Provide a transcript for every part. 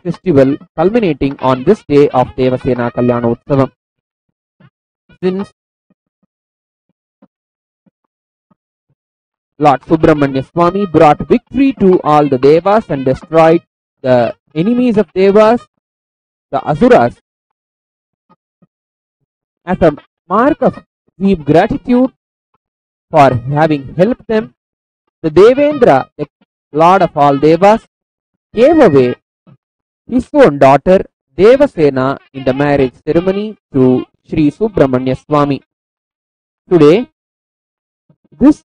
festival culminating on this day of Devasena Kalyanotsavam. Since Lord Subramanya Swami brought victory to all the Devas and destroyed the enemies of Devas, the Asuras, as a mark of deep gratitude for having helped them, the Devendra, the Lord of all Devas, gave away his own daughter Devasena in the marriage ceremony to Sri Subramanya Swami. Today, this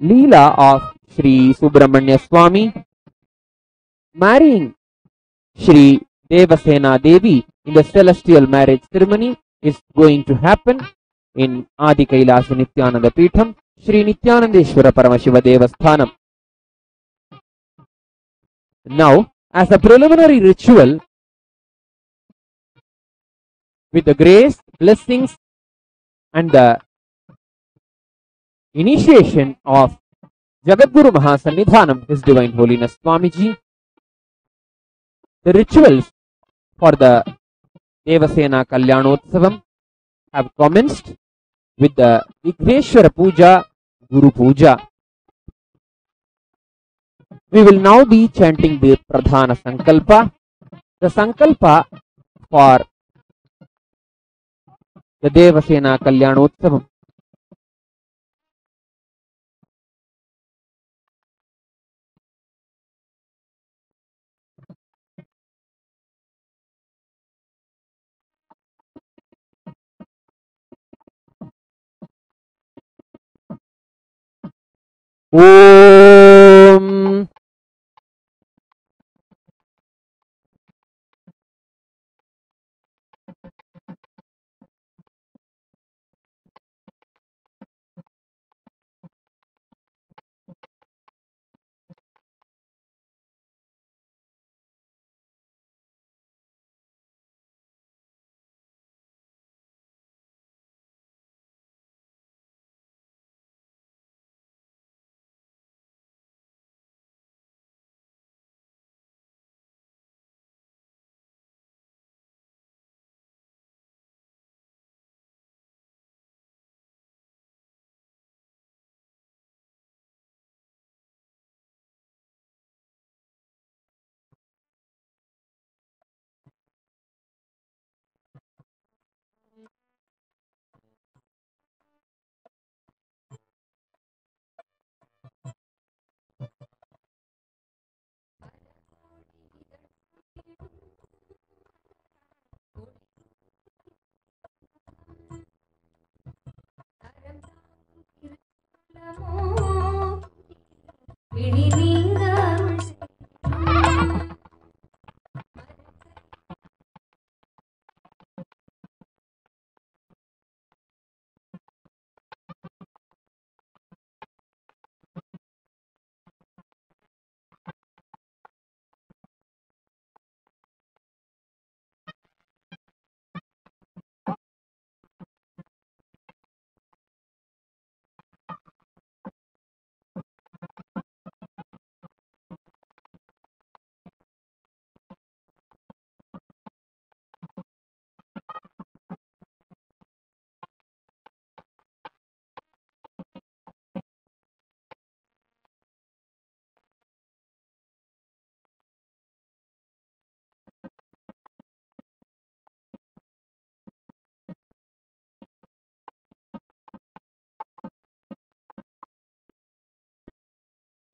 Leela of Sri Subramanya Swami marrying Sri Devasena Devi in the celestial marriage ceremony is going to happen in Adi Kailasa Nityananda Peetham, Sri Nityanandeshwara Paramashiva Devasthanam. Now, as a preliminary ritual, with the grace, blessings, and the initiation of Jagadguru Mahasannidhanam, His Divine Holiness Swamiji, the rituals for the Devasena Kalyanotsavam have commenced with the Vigheshwara Puja, Guru Puja. We will now be chanting the Pradhana Sankalpa, the Sankalpa for the Devasena Kalyanotsavam. Om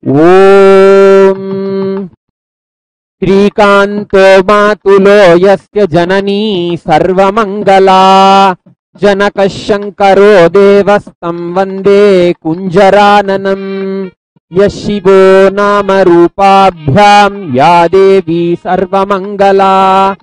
Om Srikanto Matulo Yasya Janani Sarvamangala Janakashankaro Devastam Vande Kunjarananam Yashivo Nama Rupabhyam Ya Devi Sarvamangala.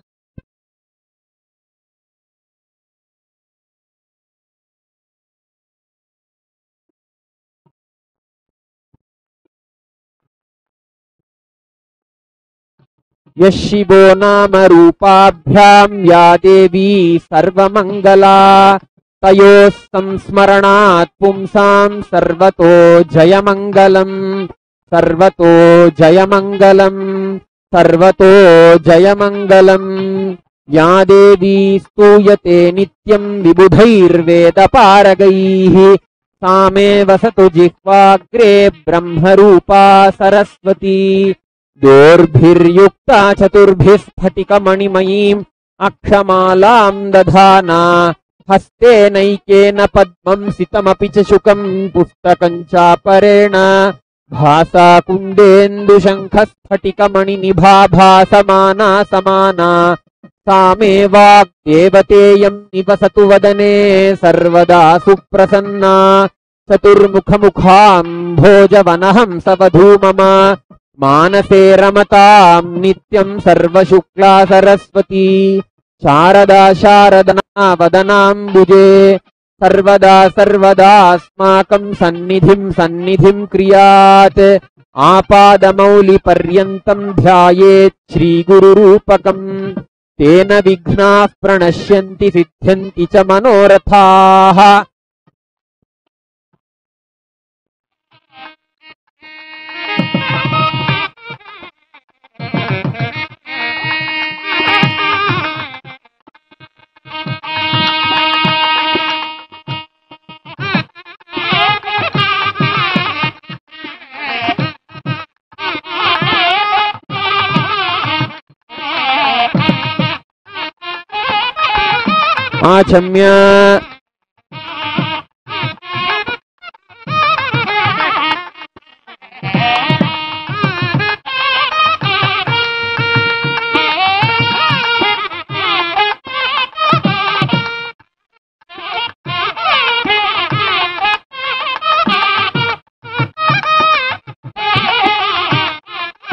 Yashivo Nama Rupabhyam Ya Devi Sarvamangala Tayos Samsmaranat Pumsam Sarvato Jayamangalam Sarvato Jayamangalam सर्वतो जयमङ्गलम्। या देवी स्तूयते नित्यं विबुधैर्वेदपारगैः सा मे वसतु जिह्वाग्रे ब्रह्मरूपा सरस्वती। दोर्भिर्युक्ता चतुर्भिः स्फटिकमणिमयीम् अक्षमालां दधाना हस्तेनैकेन पद्मं सितमपि च शुकं पुस्तकं चापरेण भासा कुन्देन्दुशङ्खस्फटिकमणिनिभा भासमाना समाना सा मे वाग्देवतेयं निवसतु वदने सर्वदा सुप्रसन्ना। चतुर्मुखमुखाम्भोजवनहंसवधू मम मानसे रमतां नित्यं सर्वशुक्ला सरस्वती। शारदा शारदना वदनाम्बुजे सर्वदा सर्वदास्माकं सन्निधिं क्रियात्। आपादमौलिपर्यन्तं ध्यायेत् श्रीगुरुरूपकम् तेन विघ्नाः प्रणश्यन्ति सिद्ध्यन्ति च मनोरथाः। आचम्य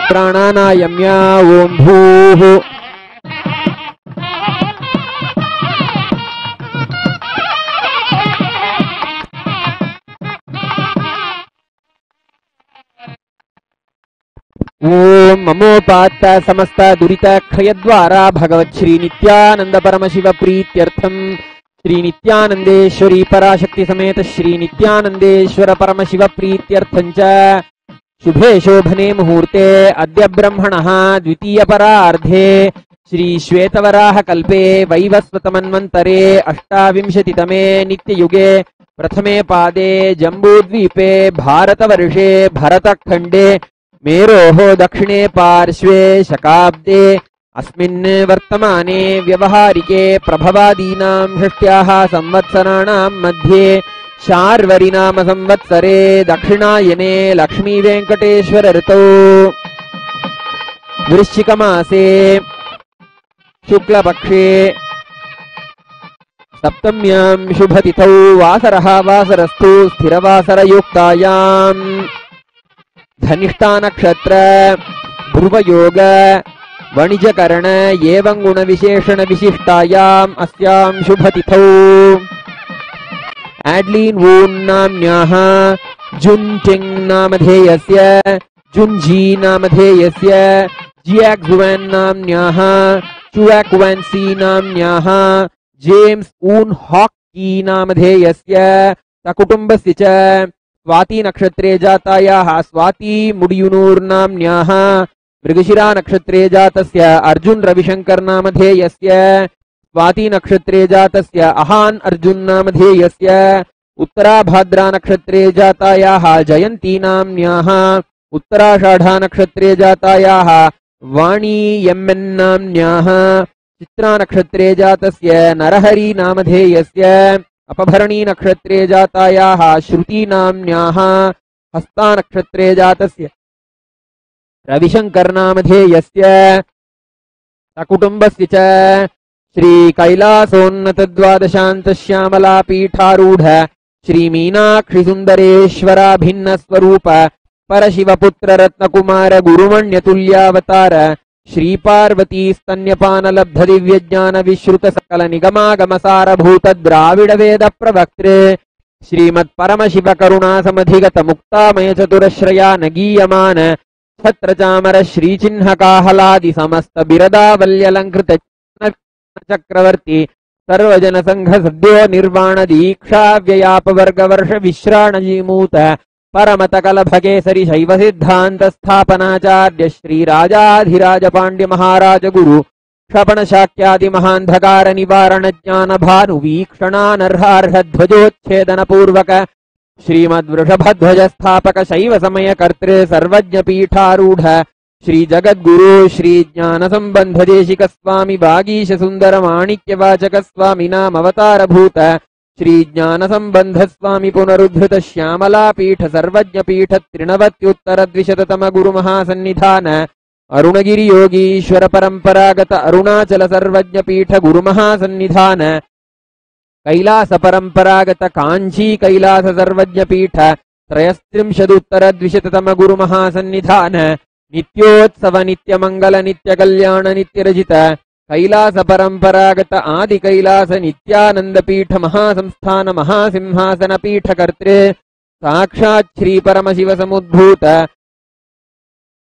प्राणानायम्य ओं भूः ओम ममोपात्त समस्त दुरित क्षयद्वारा भगवत् श्री नित्यानंद परमशिव प्रीत्यर्थम श्री नित्यानंदेश्वरी पराशक्ति समेत श्री नित्यानंदेश्वर परमशिव प्रीत्यर्थं च शुभे शोभने मुहूर्ते अद्य ब्रह्मणः द्वितीय परार्धे श्री श्वेतवराह कल्पे वैवस्वतमन्वन्तरे अष्टाविंशतितमे नित्ययुगे प्रथमे पादे जम्बूद्वीपे भारतवर्षे भरतखण्डे मेरोः दक्षिणे पार्श्वे शकाब्दे अस्मिन् वर्तमाने व्यवहारिके प्रभवादीनां षष्ट्याः संवत्सराणां मध्ये शार्वरीनाम संवत्सरे दक्षिणायने लक्ष्मी वेंकटेश्वर ऋतौ वृश्चिकमासे शुक्लपक्षे सप्तम्यां शुभतिथौ वासरः वासरस्तु स्थिरवासरयुक्तायां धनिष्ठा नक्षत्र ध्रुवयोग वणिजकरण एवं गुण विशेषण विशिष्टायाम् अस्यां शुभतिथौ एड्लीन वून नाम्न्याः जुन्टिंग नामधेयस्य जुन्जी नामधेयस्य जियाक्जुएन नाम्न्याः चुआक्वेन्सी नाम्न्याः जेम्स ऊन हॉकी नामधेयस्य सकुटुम्बस्य च स्वाति नक्षत्रे जातायाः स्वाति मुडियुनूर नाम्न्याः मृगशिरा नक्षत्रे जातस्य अर्जुन रविशंकर नामधेयस्य स्वाति नक्षत्रे जातस्य अहान अर्जुन नामधेयस्य उत्तराभाद्रा नक्षत्रे जातायाः जयंती नाम्न्याः उत्तराषाढ़ा नक्षत्रे जातायाः वाणी एम्एन नाम्न्याः चित्रा नक्षत्रे जातस्य नरहरि नामधेयस्य अपभरणी नक्षत्रे जातायाः श्रुति नाम्न्याः हस्ता नक्षत्रे जातस्य रविशंकर नामधेयस्य सकुटुम्बस्य च श्री कैलासोन्नत द्वादशांत श्यामला पीठारूढ़ श्री मीनाक्षि सुंदरेश्वरा भिन्न स्वरूप परशिवपुत्र रत्नकुमार गुरुमण्यतुल्यावतार श्री पार्वती स्तन्यपान लब्ध दिव्य ज्ञान विश्रुत सकल निगमागम सारभूत द्राविड वेद प्रवक्त्रे श्रीमत् परमशिव करुणा समधिगत मुक्तामय चतुरश्रया नगीयमान छत्र चामर श्री चिन्ह काहलादि समस्त बिरदावल्यलंकृत चक्रवर्ती सर्वजन संघ सद्यो निर्वाण दीक्षा व्ययापवर्ग वर्ष विश्राणजीमूत परमतकलभकेसरि शैव सिद्धांत स्थापनाचार्य श्रीराजाधिराज पांड्य महाराज गुरु क्षपण शाक्यादि महांधकार निवारण ज्ञान भानु वीक्षणानर्हार्ह ध्वजोच्छेदन पूर्वक श्रीमद्वृषभध्वज स्थापक शैव समय कर्तृ सर्वज्ञ पीठारूढ़ श्री जगद्गुरु श्री ज्ञान संबंध देशिक स्वामी वागीश सुंदर माणिक्य वाचक स्वामी नाम अवतार भूत श्री ज्ञान संबंध स्वामी पुनरुद्धृत श्यामला पीठ सर्वज्ञ पीठ त्रिनवत्युत्तर द्विशततम गुरु महासन्निधान अरुणगिरि योगीश्वर परंपरागत अरुणाचल सर्वज्ञ पीठ गुरु महासन्निधान कैलास परंपरागत कांची कैलास सर्वज्ञ पीठ त्रयस्त्रिंशदुत्तर द्विशततम गुरु महासन्निधान नित्योत्सव नित्य मंगल नित्य कल्याण नित्य रजित कैलास परंपरागत आदि कैलास नित्यानंद पीठ महासंस्थान महासिंहासन पीठ कर्तृ साक्षात् श्री परमशिव समुद्भूत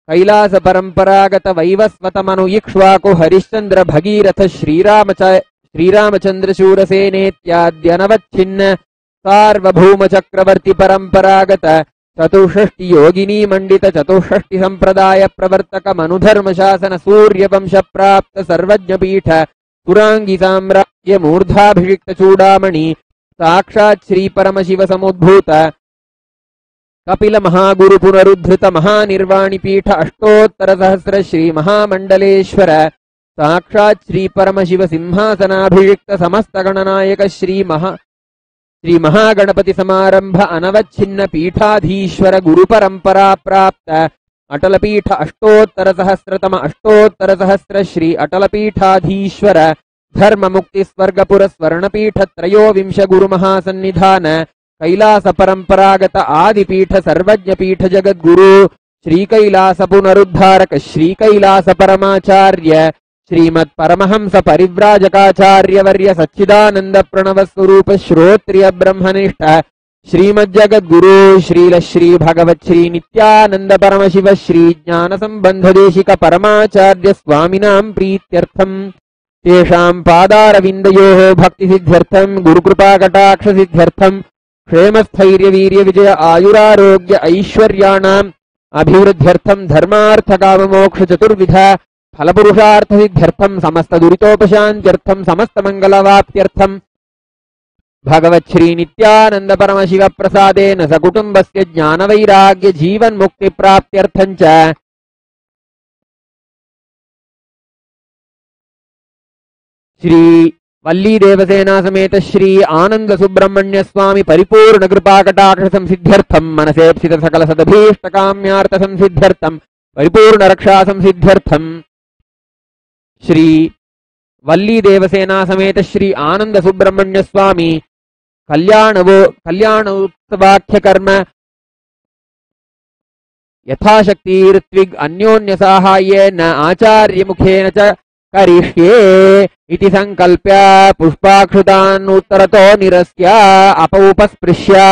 कैलास परंपरागत वैवस्वत मनु इक्ष्वाकु हरिश्चंद्र भगीरथ श्रीरामचंद्र शूरसेनेत्याद्यनवच्छिन्न सार्वभौम चक्रवर्ती परंपरागत चतुष्षष्टि योगिनी मंडित चतुष्षष्टि संप्रदाय प्रवर्तक मनुधर्म शासन सूर्य वंश प्राप्त सर्वज्ञ पीठ पुरांगी साम्राज्य मूर्धाभिषिक्त चूड़ामणि साक्षात् श्री परमशिव समुद्भूत कपिल महागुरु पुनरुद्धृत महानिर्वाणि पीठ अष्टोत्तर सहस्र श्री महामंडलेश्वर साक्षात् श्री परमशिव सिंहासनाभिषिक्त समस्त गणनायक श्री महागणपति समारंभ अनवच्छिन्न पीठाधीश्वर गुरु परंपरा प्राप्त अटल पीठ अष्टोत्तर सहस्र श्री अटल पीठाधीश्वर धर्म मुक्ति स्वर्गपुर स्वर्णपीठ त्रयोविंश गुरु महासन्निधान कैलास परंपरागत आदिपीठ सर्वज्ञ पीठ जगद्गुरु श्री कैलास पुनरुद्धारक श्री कैलास परमाचार्य श्रीमत् परमहंस परिव्राजकाचार्य वर्य सच्चिदानंद प्रणव स्वरूप श्रोत्रिय ब्रह्मनिष्ठ श्रीमज्जगद्गुरु श्रील श्री भगवत श्री नित्यानंद परमशिव श्री ज्ञान संबंध देशिक परमाचार्य स्वामिनां प्रीत्यर्थम तेषां पादारविन्दयोः भक्ति सिद्ध्यर्थम गुरुकृपा कटाक्ष सिद्ध्यर्थम क्षेम स्थैर्य वीर्य विजय आयुरारोग्य ऐश्वर्याणाम् अभिवृद्ध्यर्थम धर्मार्थ काम मोक्ष चतुर्विध फलपुरुषार्थ सिद्ध्यर्थम समस्त दुरितोपशान्त्यर्थम समस्त मंगलवाप्त्यर्थम भगवत् श्री नित्यानंद परमशिव प्रसादेन सकुटुम्बस्य ज्ञान वैराग्य जीवन मुक्ति प्राप्त्यर्थं च श्री वल्ली देवसेना समेत श्री आनंद सुब्रह्मण्य स्वामी परिपूर्ण कृपा कटाक्ष संसिद्ध्यर्थम मनसेप्सित सकल सदभीष्ट काम्यार्थ संसिद्ध्यर्थम परिपूर्ण रक्षा संसिद्ध्यर्थम श्री वल्ली देवसेना समेत श्री आनंद सुब्रह्मण्य स्वामी कल्याण उत्सवाख्य कर्म यथाशक्ति ऋत्विग अन्योन्य साहाय्येन आचार्य मुखेन च करिष्ये इति संकल्प्य पुष्पाक्षुतान् उत्तरतो निरस्य अपौपस्पृश्य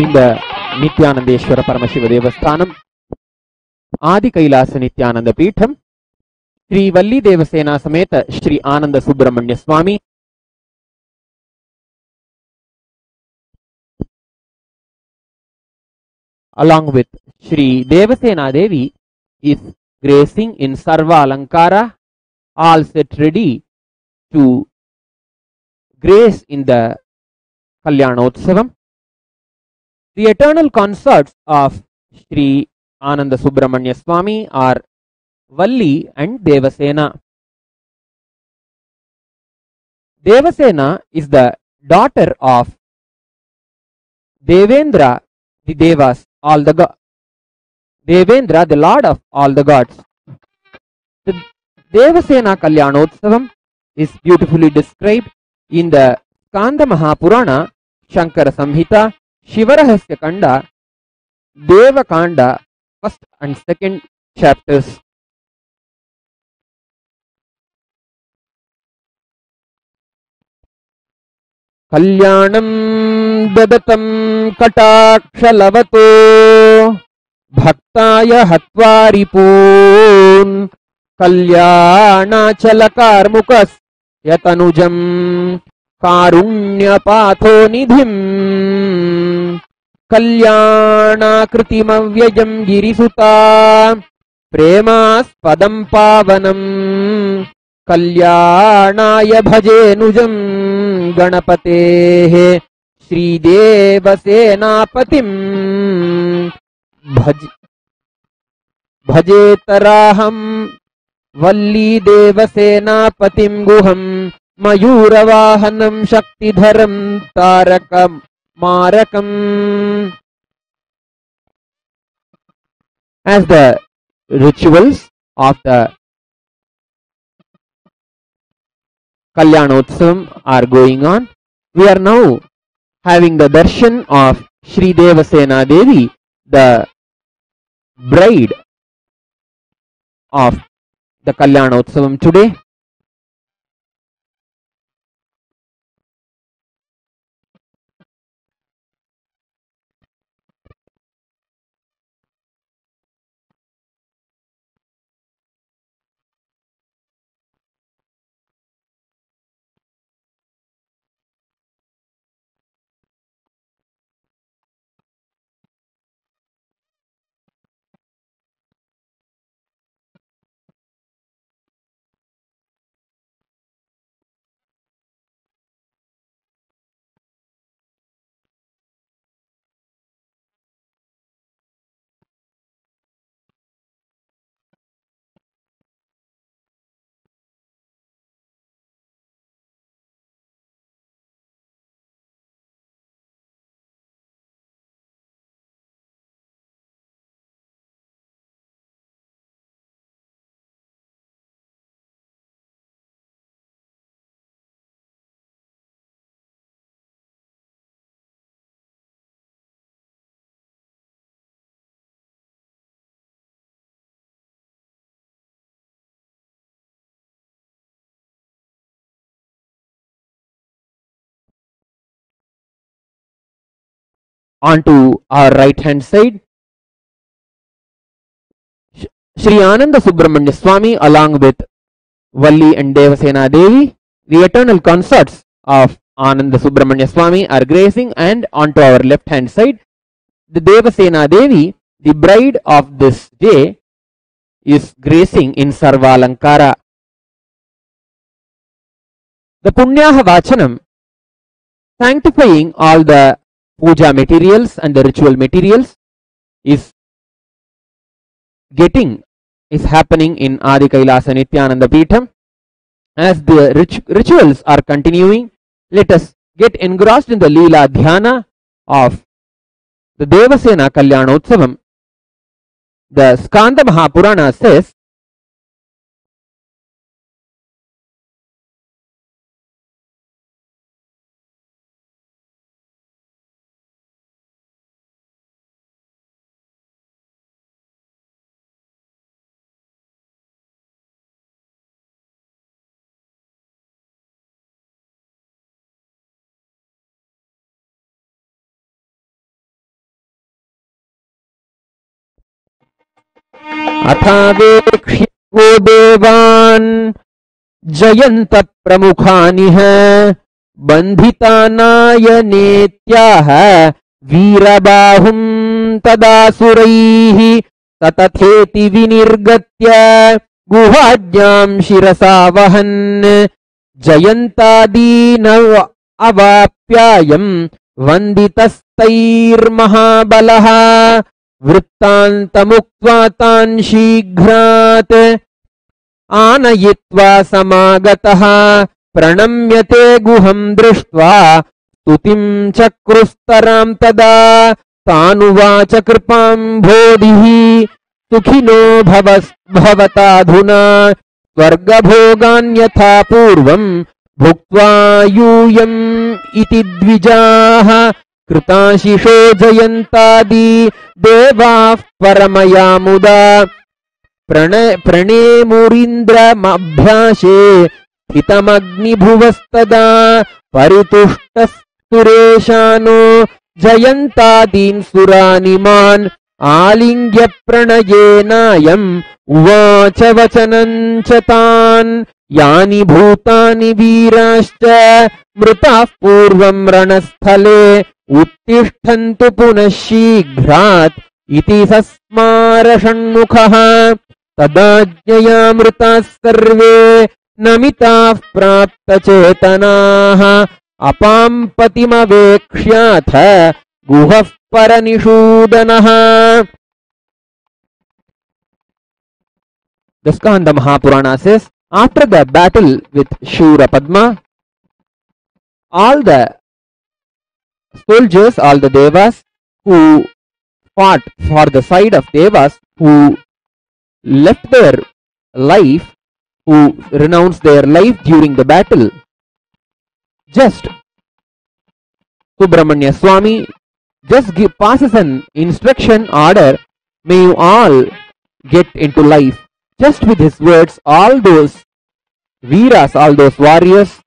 in the Nityanandeshwara Paramashiva Devasthanam, Adi Kailasa Nityananda Peetham, Sri Valli Devasena Sameta Sri Ananda Subramanya Swami, along with Sri Devasena Devi, is gracing in Sarva Alankara, all set ready to grace in the Kalyanotsavam. The eternal consorts of Sri Ananda Subramanya Swami are Valli and Devasena. Devasena is the daughter of Devendra, the Devas, all the Devendra, the lord of all the gods. The Devasena Kalyanotsavam is beautifully described in the Skanda Mahapurana, Shankara Samhita, Shivarahasya Kanda, Deva Kanda, first and second chapters. Kalyanam dadatam katakshalavato bhaktaya hatvaripun kalyanachalakar yatanujam karunyapatho nidhim kalyanakritimavyajam girisuta premaspadam pavanam kalyanaaya bhajenujam गणपतेः श्रीदेवसेनापतिं भजेतराहं वल्लीदेवसेनापतिं गुहं मयूरवाहनं शक्तिधरं तारकं मारकम्. As the rituals of the Kalyanotsavam are going on, we are now having the darshan of Sri Devasena Devi, the bride of the Kalyanotsavam today. Onto our right hand side, Sri Ananda Subramanya Swami along with Valli and Devasena Devi, the eternal consorts of Ananda Subramanya Swami, are grazing, and onto our left hand side, the Devasena Devi, the bride of this day, is grazing in Sarvalankara. The Punyaha Vachanam, sanctifying all the puja materials and the ritual materials, is happening in Adi Kailasa Nityananda Peetham. As the rituals are continuing, let us get engrossed in the Leela Dhyana of the Devasena Kalyanotsavam. The Skanda Mahapurana says, अथावेक्ष्य वो देवान् जयन्त प्रमुखानिह बन्धितानायनेत्याह वीरबाहुं तदासुरैः ततथेति विनिर्गत्य गुहाज्ञां शिरसा वहन् जयन्तादीनव अवाप्यायं वन्दितस्तैर्महाबलः वृत्तान्तमुक्त्वा तान् शीघ्रात् आनयित्वा समागतः प्रणम्यते गुहं दृष्ट्वा स्तुतिं चक्रुस्तरां तदा तानुवाच कृपाम्भोधिः सुखिनो भवताधुना स्वर्गभोगान्यथा पूर्वं भुक्त्वा यूयम् इति द्विजाः कृताशिषो जयन्तादि देवाः परमया मुदा प्रणेमुरीन्द्रमभ्यासे स्थितमग्निभुवस्तदा परितुष्टस्तुरेशानो जयन्तादीन् सुरानिमान् आलिङ्ग्य प्रणयेनायम् उवाच वचनं च तान् यानि भूतानि वीराश्च मृताः पूर्वं रणस्थले उत्तिष्ठन्तु पुनः शीघ्रात् इति सस्मार षण्मुखः तदाज्ञया मृताः सर्वे नमिताः प्राप्तचेतनाः अपां पतिमवेक्ष्याथ गुहः परनिषूदनः. The Skanda Mahapurana says, after the battle with Shura Padma, all the soldiers, all the devas who fought for the side of devas, who left their life, who renounced their life during the battle, just Subramanya Swami just passes an instruction order, may you all get into life. Just with his words, all those Veeras, all those warriors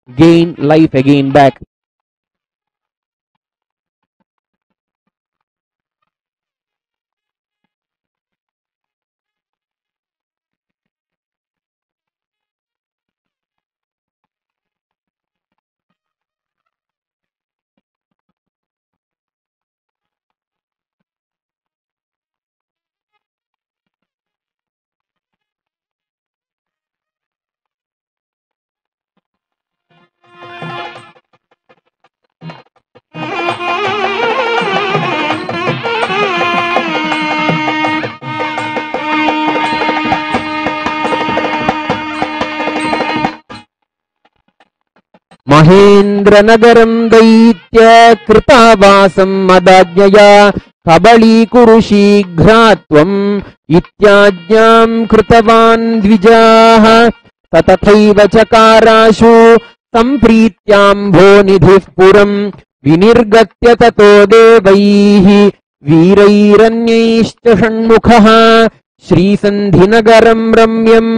gain life again back. महेन्द्रनगरं दैत्य कृतावासं मदाज्ञया कबलीकुरु शीघ्रात्वम् इत्याज्ञां कृतवान् द्विजाः ततथैव चकाराशु सम्प्रीत्याम्भोनिधिः पुरम् विनिर्गत्य ततो देवैः वीरैरन्यैश्च षण्मुखः श्रीसन्धिनगरं रम्यम्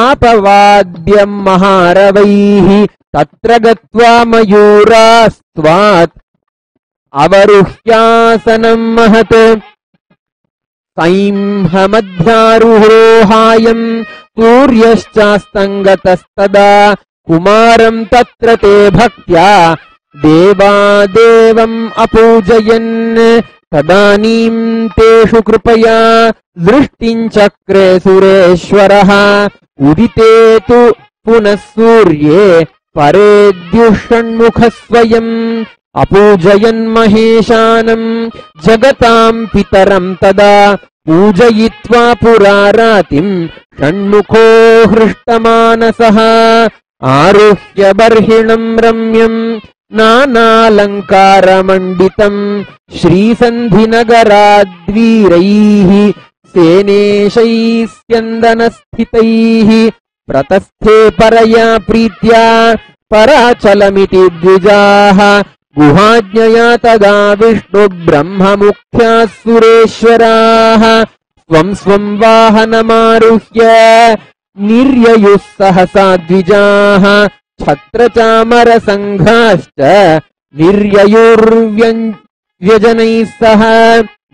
आपवाद्यं महारवैः तत्र गत्वा मयूरास्त्वात् अवरुह्यासनं महत् सैंहमध्यारुहोहायम् सूर्यश्चास्तङ्गतस्तदा कुमारं तत्र ते भक्त्या देवादेवम् अपूजयन् तदानीं तेषु कृपया दृष्टिं चक्रे सुरेश्वरः उदिते तु पुनः सूर्ये परेद्युषण्मुखः स्वयम् अपूजयन्महेशानम् जगताम् पितरम् तदा पूजयित्वा पुरारातिम् षण्मुखो हृष्टमानसः आरुह्य बर्हिणम् रम्यम् नानालङ्कारमण्डितम् श्रीसन्धिनगराद्वीरैः सेनेशैः स्यन्दनस्थितैः प्रतस्थे परया प्रीत्या पराचलमिति द्विजाः गुहाज्ञया तदा विष्णुब्रह्ममुख्याः सुरेश्वराः स्वं स्वं वाहनमारुह्य निर्ययुः सहसा द्विजाः छत्रचामरसङ्घाश्च निर्ययुर्व्यजनैः सह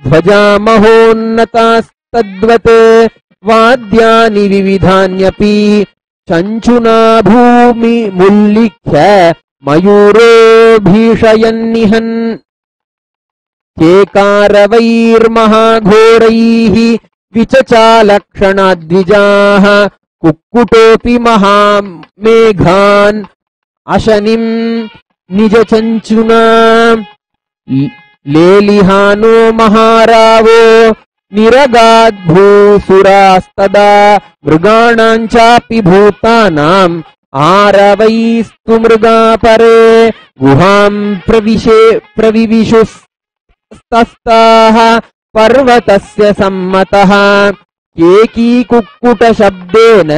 ध्वजा महोन्नताः तद्वत् वाद्यानि विविधान्यपि चञ्चुना भूमि मुल्लिख्य मयूरो भीषयन्निहन् केकारवैर्महाघोरैः विचचालक्षणाद्विजाः कुक्कुटोऽपि महामेघान् अशनिं निजचञ्चुना लेलिहानो महारावो निरगाद्भूसुरास्तदा मृगाणां चापि भूतानाम् आरवैस्तु मृगापरे गुहां प्रविविशुस्तस्ताः पर्वतस्य सम्मतः केकीकुक्कुटशब्देन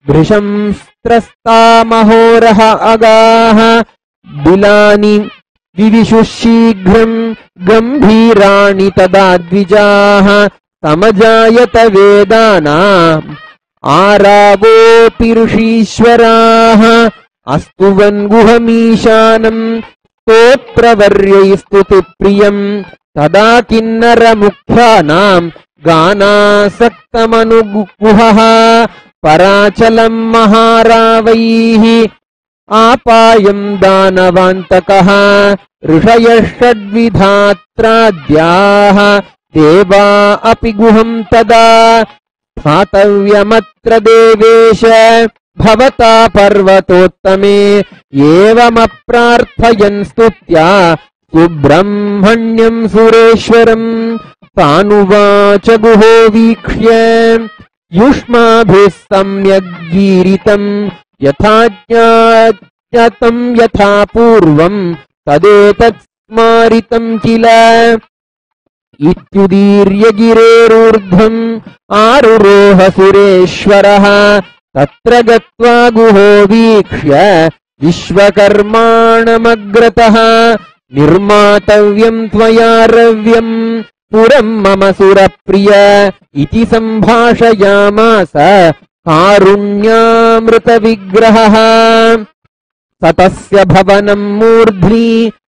भृशंस्त्रस्ता महोरः अगाः बिलानि विविशुशीघ्रं गम्भीराणि तदा द्विजाः समजायत वेदानाम् आरावोऽपि ऋषीश्वराः अस्तुवन् गुहमीशानम् स्तोत्रवर्यैस्तुतिप्रियम् तदा किन्नरमुख्यानाम् गानासक्तमनुगुहः पराचलम् महारावैः आपायम् दानवान्तकः ऋषयः षड्विधात्राद्याः देवा अपि गुहम् तदा स्थातव्यमत्र देवेश भवता पर्वतोत्तमे एवमप्रार्थयन् स्तुत्या सुब्रह्मण्यम् सुरेश्वरम् तानुवाच गुहो वीक्ष्य युष्माभिः सम्यग्गीरितम् यथा ज्ञातम् यथा पूर्वम् तदेतत् स्मारितम् किल इत्युदीर्य गिरेरूर्ध्वम् आरुरोह सुरेश्वरः तत्र गत्वा गुहो वीक्ष्य विश्वकर्माणमग्रतः निर्मातव्यम् त्वया रव्यम् पुरम् मम सुरप्रिय इति सम्भाषयामास कारुण्यामृतविग्रहः ततस्य भवनम् मूर्ध्नि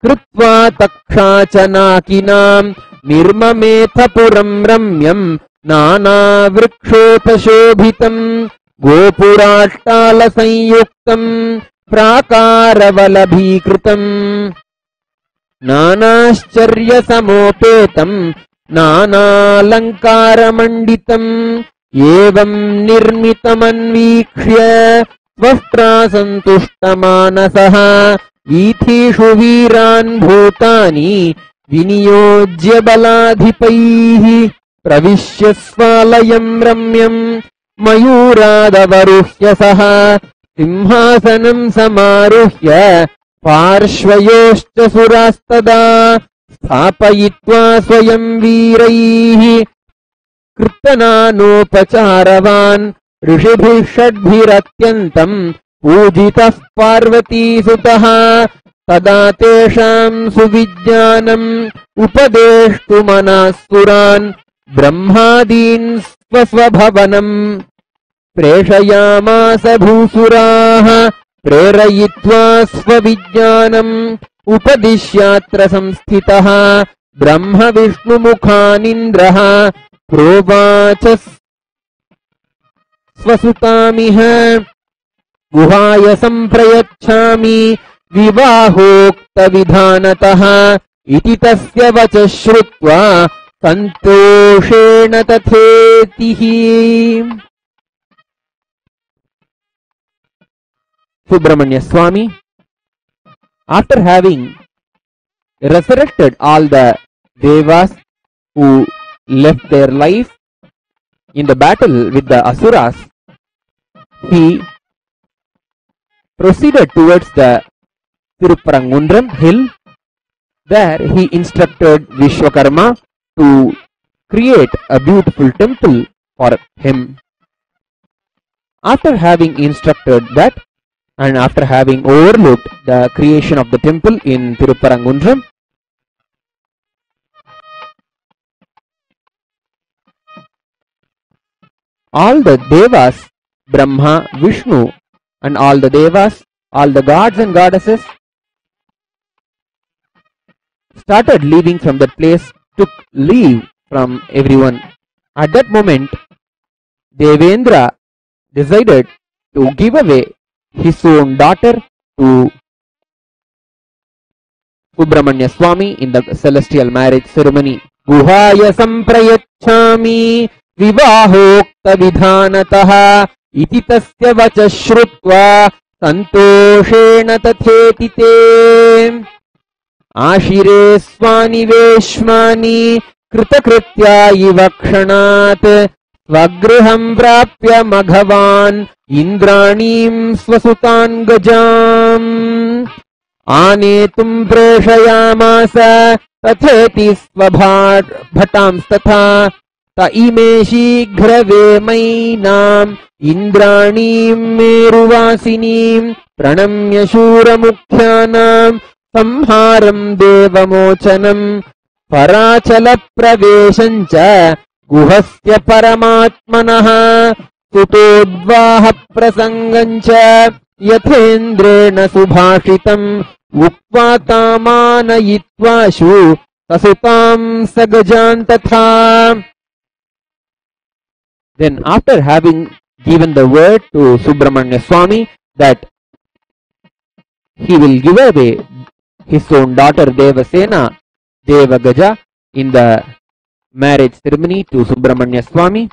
कृत्वा तक्षाचनाकिनाम् निर्ममेथपुरम् रम्यम् नानावृक्षोपशोभितम् गोपुराट्टालसंयुक्तम् प्राकारवलभीकृतम् नानाश्चर्यसमोपेतम् नानालङ्कारमण्डितम् एवम् निर्मितमन्वीक्ष्य त्वष्ट्रा सन्तुष्टमानसः वीथीषु वीरान् भूतानि विनियोज्य बलाधिपैः प्रविश्य स्वालयम् रम्यम् मयूरादवरुह्य सः सिंहासनम् समारुह्य पार्श्वयोश्च सुरास्तदा स्थापयित्वा स्वयम् वीरैः कृतनानोपचारवान् ऋषिभिः षड्भिरत्यन्तम् पूजितः पार्वतीसुतः तदा तेषाम् सुविज्ञानम् उपदेष्टुमनासुरान् ब्रह्मादीन् स्वस्वभवनम् प्रेषयामास भूसुराः प्रेरयित्वा स्वविज्ञानम् उपदिश्यात्र संस्थितः ब्रह्म विष्णुमुखानिन्द्रः प्रोवाच स्वसुतामिह गुहाय सम्प्रयच्छामि विवाहोक्तविधानतः इति तस्य वचः श्रुत्वा सन्तोषेण तथेतिः Subramanya Swami, after having resurrected all the devas who left their life in the battle with the Asuras, he proceeded towards the Tirupparangundram hill. There he instructed Vishwakarma to create a beautiful temple for him. After having instructed that, and after having overlooked the creation of the temple in Tirupparangundram, all the devas, Brahma, Vishnu, and all the devas, all the gods and goddesses started leaving from that place, took leave from everyone, At that moment, Devendra decided to give away his own daughter to Subramanya Swami in the celestial marriage ceremony. Guhaya samprayachami vivahokta vidhanatah iti tasya vacha shrutva santoshena tathetite ashire swani veshmani kritakritya ivakshanat swagriham prapya maghavan indranim swasutan gajam आनेतुं प्रेषयामास तथेति स्वभटांस्तथा त इमे शीघ्रवेमैनाम् इन्द्राणीं मेरुवासिनीं प्रणम्य शूरमुख्यानां संहारं देवमोचनं पराचलप्रवेशं च गुहस्य परमात्मनः सुतोद्वाहप्रसङ्गं च यथेन्द्रेण सुभाषितम् उक्त्वा तामानयित्वाशु ससुतां सगजान् तथा. Then after having given the word to Subramanya Swami that he will give away his own daughter Devasena, Devagaja, in the marriage ceremony to Subramanya Swami,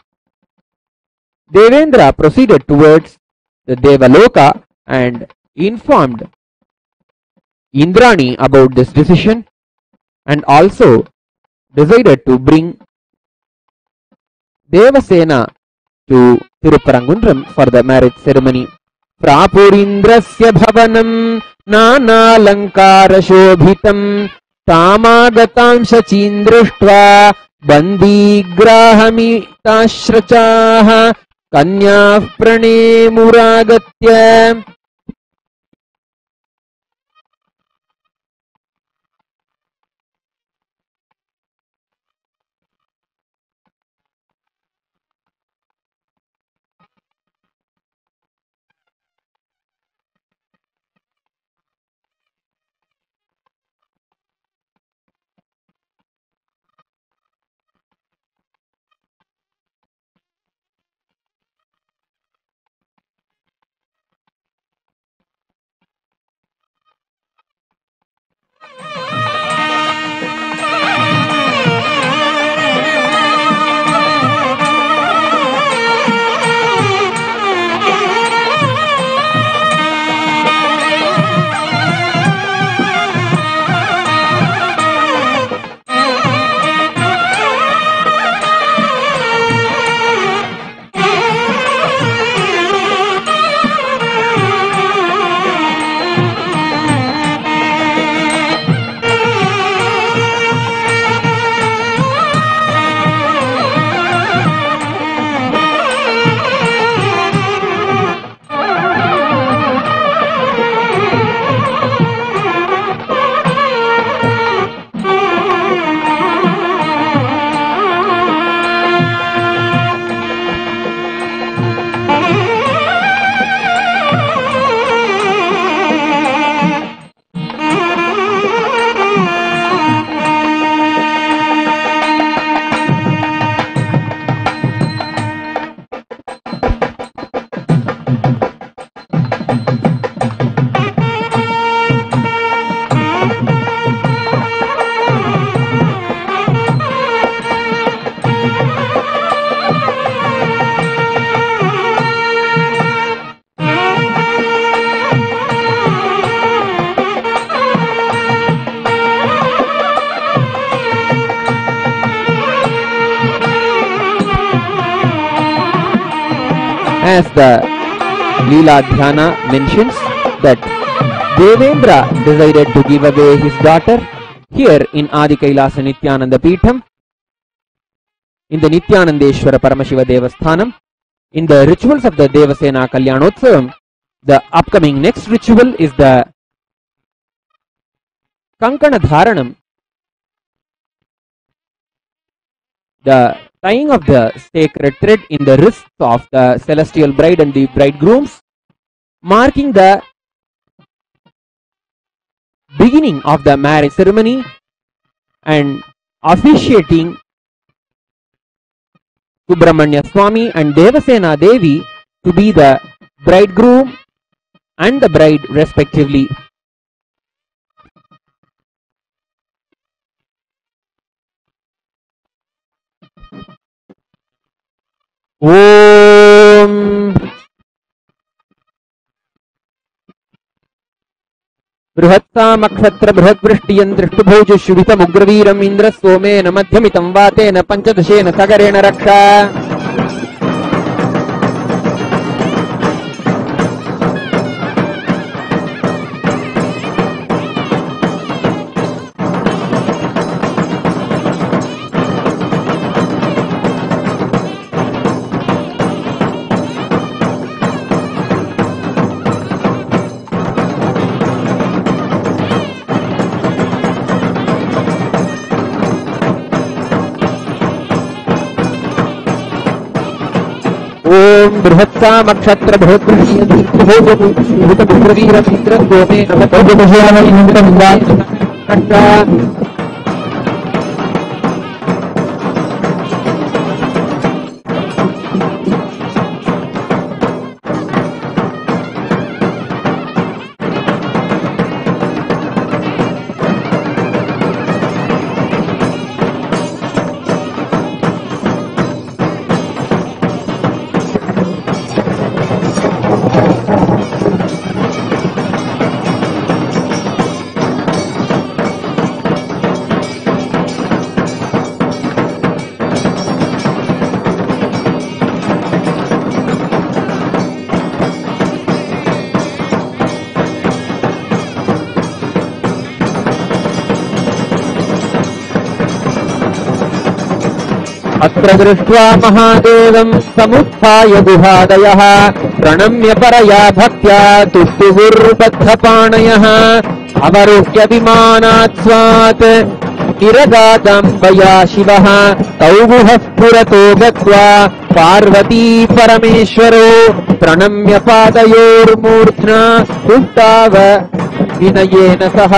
Devendra proceeded towards the Devaloka and informed Indrani about this decision and also decided to bring Devasena to Tirupparangundram for the marriage ceremony. Prapurindrasya bhavanam nanalankara shobhitam tamagatam shachindrishtva bandigrahamitaashrachaah kanyah pranemuragatya. As the Leela Dhyana mentions that Devendra decided to give away his daughter here in Adi Kailasa Nityananda Peetham, in the Nityanandeshwara Paramashiva Devasthanam, in the rituals of the Devasena Kalyanotsavam. The upcoming next ritual is the Kankana Dharanam, the tying of the sacred thread in the wrists of the celestial bride and the bridegrooms, marking the beginning of the marriage ceremony and officiating Subramanya Swami and Devasena Devi to be the bridegroom and the bride respectively. Om बृहत्सामक्षत्र बृहद्वृष्टियन् दृष्टुभौज शुभितमुग्रवीरम् Indra सोमेन मध्यमितं वातेन पञ्चदशेन सगरेण रक्षा ओम बृहत्सामक्षत्र बृहद्वृष्टियन् इन्द्र सोमेन मध्यमितं वातेन रक्षा अत्र दृष्ट्वा महादेवं समुत्थाय गुहादयः प्रणम्य परया भक्त्या तुष्टुवुर्बद्धपाणयः अवरुह्य विमानात् स्वात् निरगादम्बया शिवः तौ गुहः पुरतो गत्वा पार्वती परमेश्वरो प्रणम्य पादयोर्मूर्ध्ना तुष्टाव विनयेन सह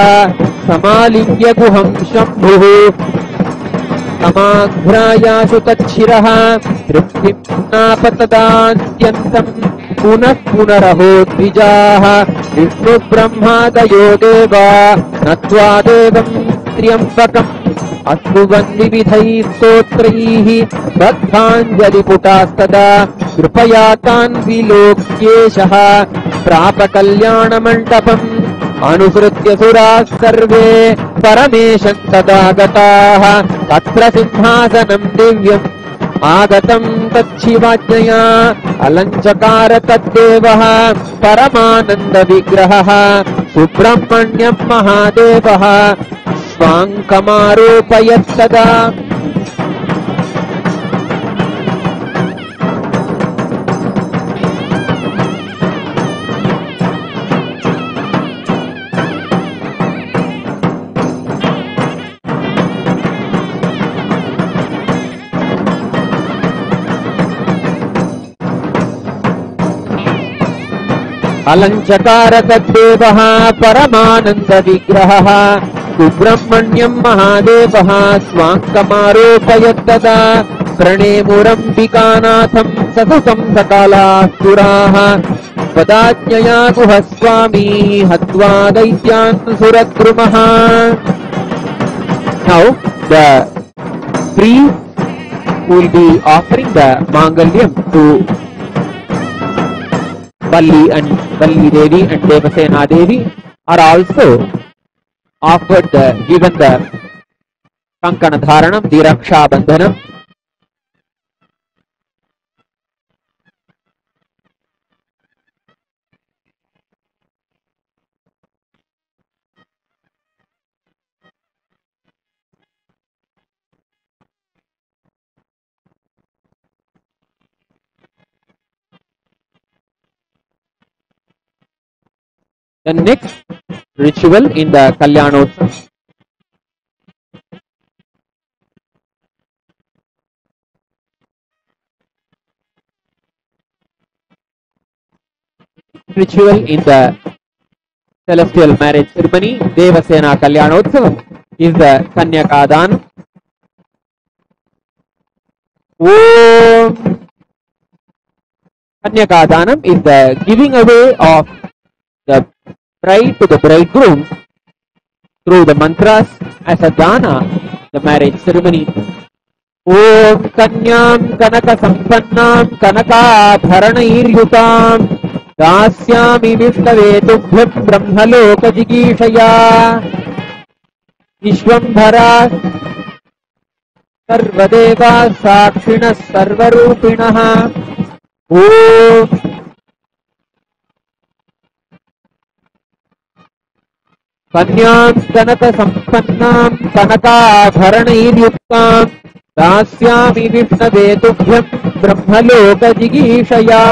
समालिङ्ग्य गुहं शम्भुः समाघ्रायाशु तच्छिरः तृप्तिं नापतदान्त्यन्तम् पुनः पुनरहो द्विजाः विष्णुब्रह्मादयो देवा नत्वा देवं त्र्यम्बकम् अस्तुवन् विविधैः स्तोत्रैः बद्धाञ्जलिपुटास्तदा कृपया तान् विलोक्येशः प्राप कल्याणमण्डपम् अनुसृत्य सुराः सर्वे परमेशं तदा गताः तत्र सिंहासनं दिव्यम् आगतं तच्छिवाज्ञया अलञ्चकार तद्देवः परमानन्दविग्रहः सुब्रह्मण्यं महादेवः स्वाङ्कमारोपयत्तदा अलञ्चकार तद्देवः परमानन्दविग्रहः सुब्रह्मण्यं महादेवः स्वाङ्कमारोपयत्तदा प्रणेमुरम्बिकानाथं सततं सकलाः सुराः पदाज्ञया गुहस्वामी हत्वा दैत्यान् सुरद्रुमः. Now the priest will be offering the Mangalyam to Valli Devi and Devasena Devi are also offered given the Kankana Dharanam, the Raksha Bandhanam. The next ritual in the Kalyanotsav ritual in the celestial marriage ceremony, Devasena Kalyanotsavam, is the Kanyakadan. Om Kanyakadanam is the giving away of the bride to the bridegroom through the mantras as a dana, the marriage ceremony. Om Kanyam Kanaka Sampannam Kanakabharanayiryutam Dasyami Vishnave Tubhyam Brahmaloka Jigishaya Vishwambhara Sarvadeva Sakshinas Sarvarupinaha. Om Kanyam Kanaka Sampannam Kanakabharanayiryuktam Dasyami Vishnave Tubhyam Brahmaloka Jigishaya.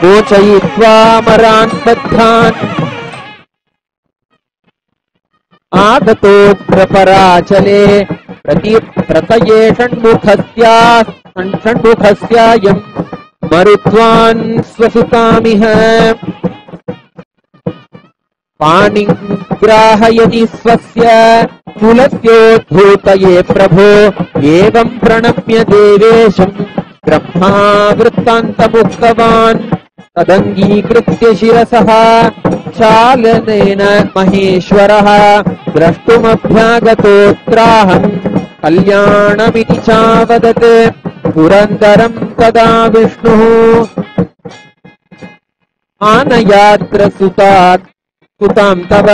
मोचयित्वा मरान् बद्धान् आगतोऽग्रपराचले प्रतये षण्मुखस्यायं मरुत्वान् स्वसुतामिह पाणिं ग्राहयति स्वस्य कुलस्योद्धूतये प्रभो एवं प्रणम्य देवेशं ब्रह्मा वृत्तान्तमुक्तवान् तदङ्गीकृत्य शिरसः चालनेन महेश्वरः द्रष्टुमभ्यागतोऽत्राहं कल्याणमिति चावदत् पुरन्दरं तदा विष्णुः आनयात्र सुतां तव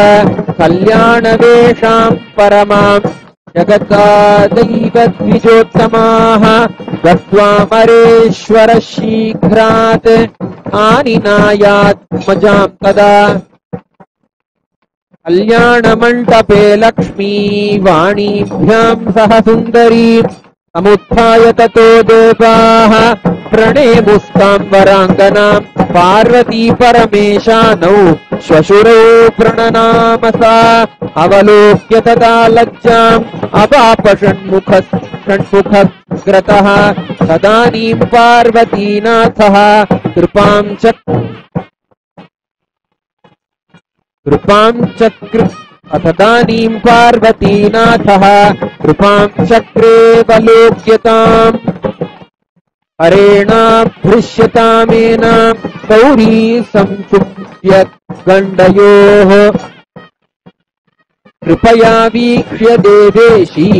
कल्याणवेषां परमां जगदादैव द्विजोत्तमाः गत्वामरेश्वर शीघ्रात् आनिनायात्मजां तदा कल्याणमण्डपे लक्ष्मी वाणीभ्यां सह सुन्दरी समुत्थाय ततो देवाः प्रणेमुस्तां वराङ्गनां पार्वती परमेशानौ श्वशुरौ प्रणनाम सा अवलोक्य तदा लज्जाम् अपाप षण्मुखग्रतः तदानीं पार्वतीनाथः कृपां तदानीं पार्वतीनाथः कृपां चक्रेऽवलोक्यताम् हरेणाभृश्यतामेन गौरी संचुप्य गण्डयोः कृपया वीक्ष्य देवेशी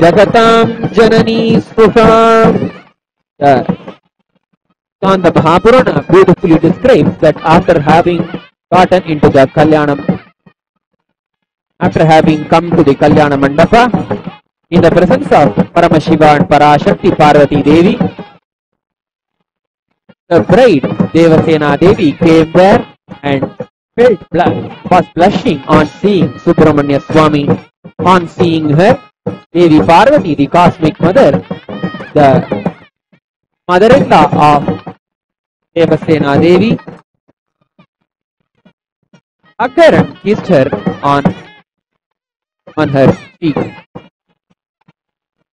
जगतां जननी स्पृशाम्. Skanda Mahapurana beautifully describes that after having gotten into the Kalyanam, after having come to the Kalyana Mandapa, in the presence of Paramashiva and Parashakti Parvati Devi, the bride Devasena Devi came there and was blushing on seeing Subramanya Swami. On seeing her, Devi Parvati, the cosmic mother, the mother-in-law of Devasena Devi, hugged her and kissed her on her cheek.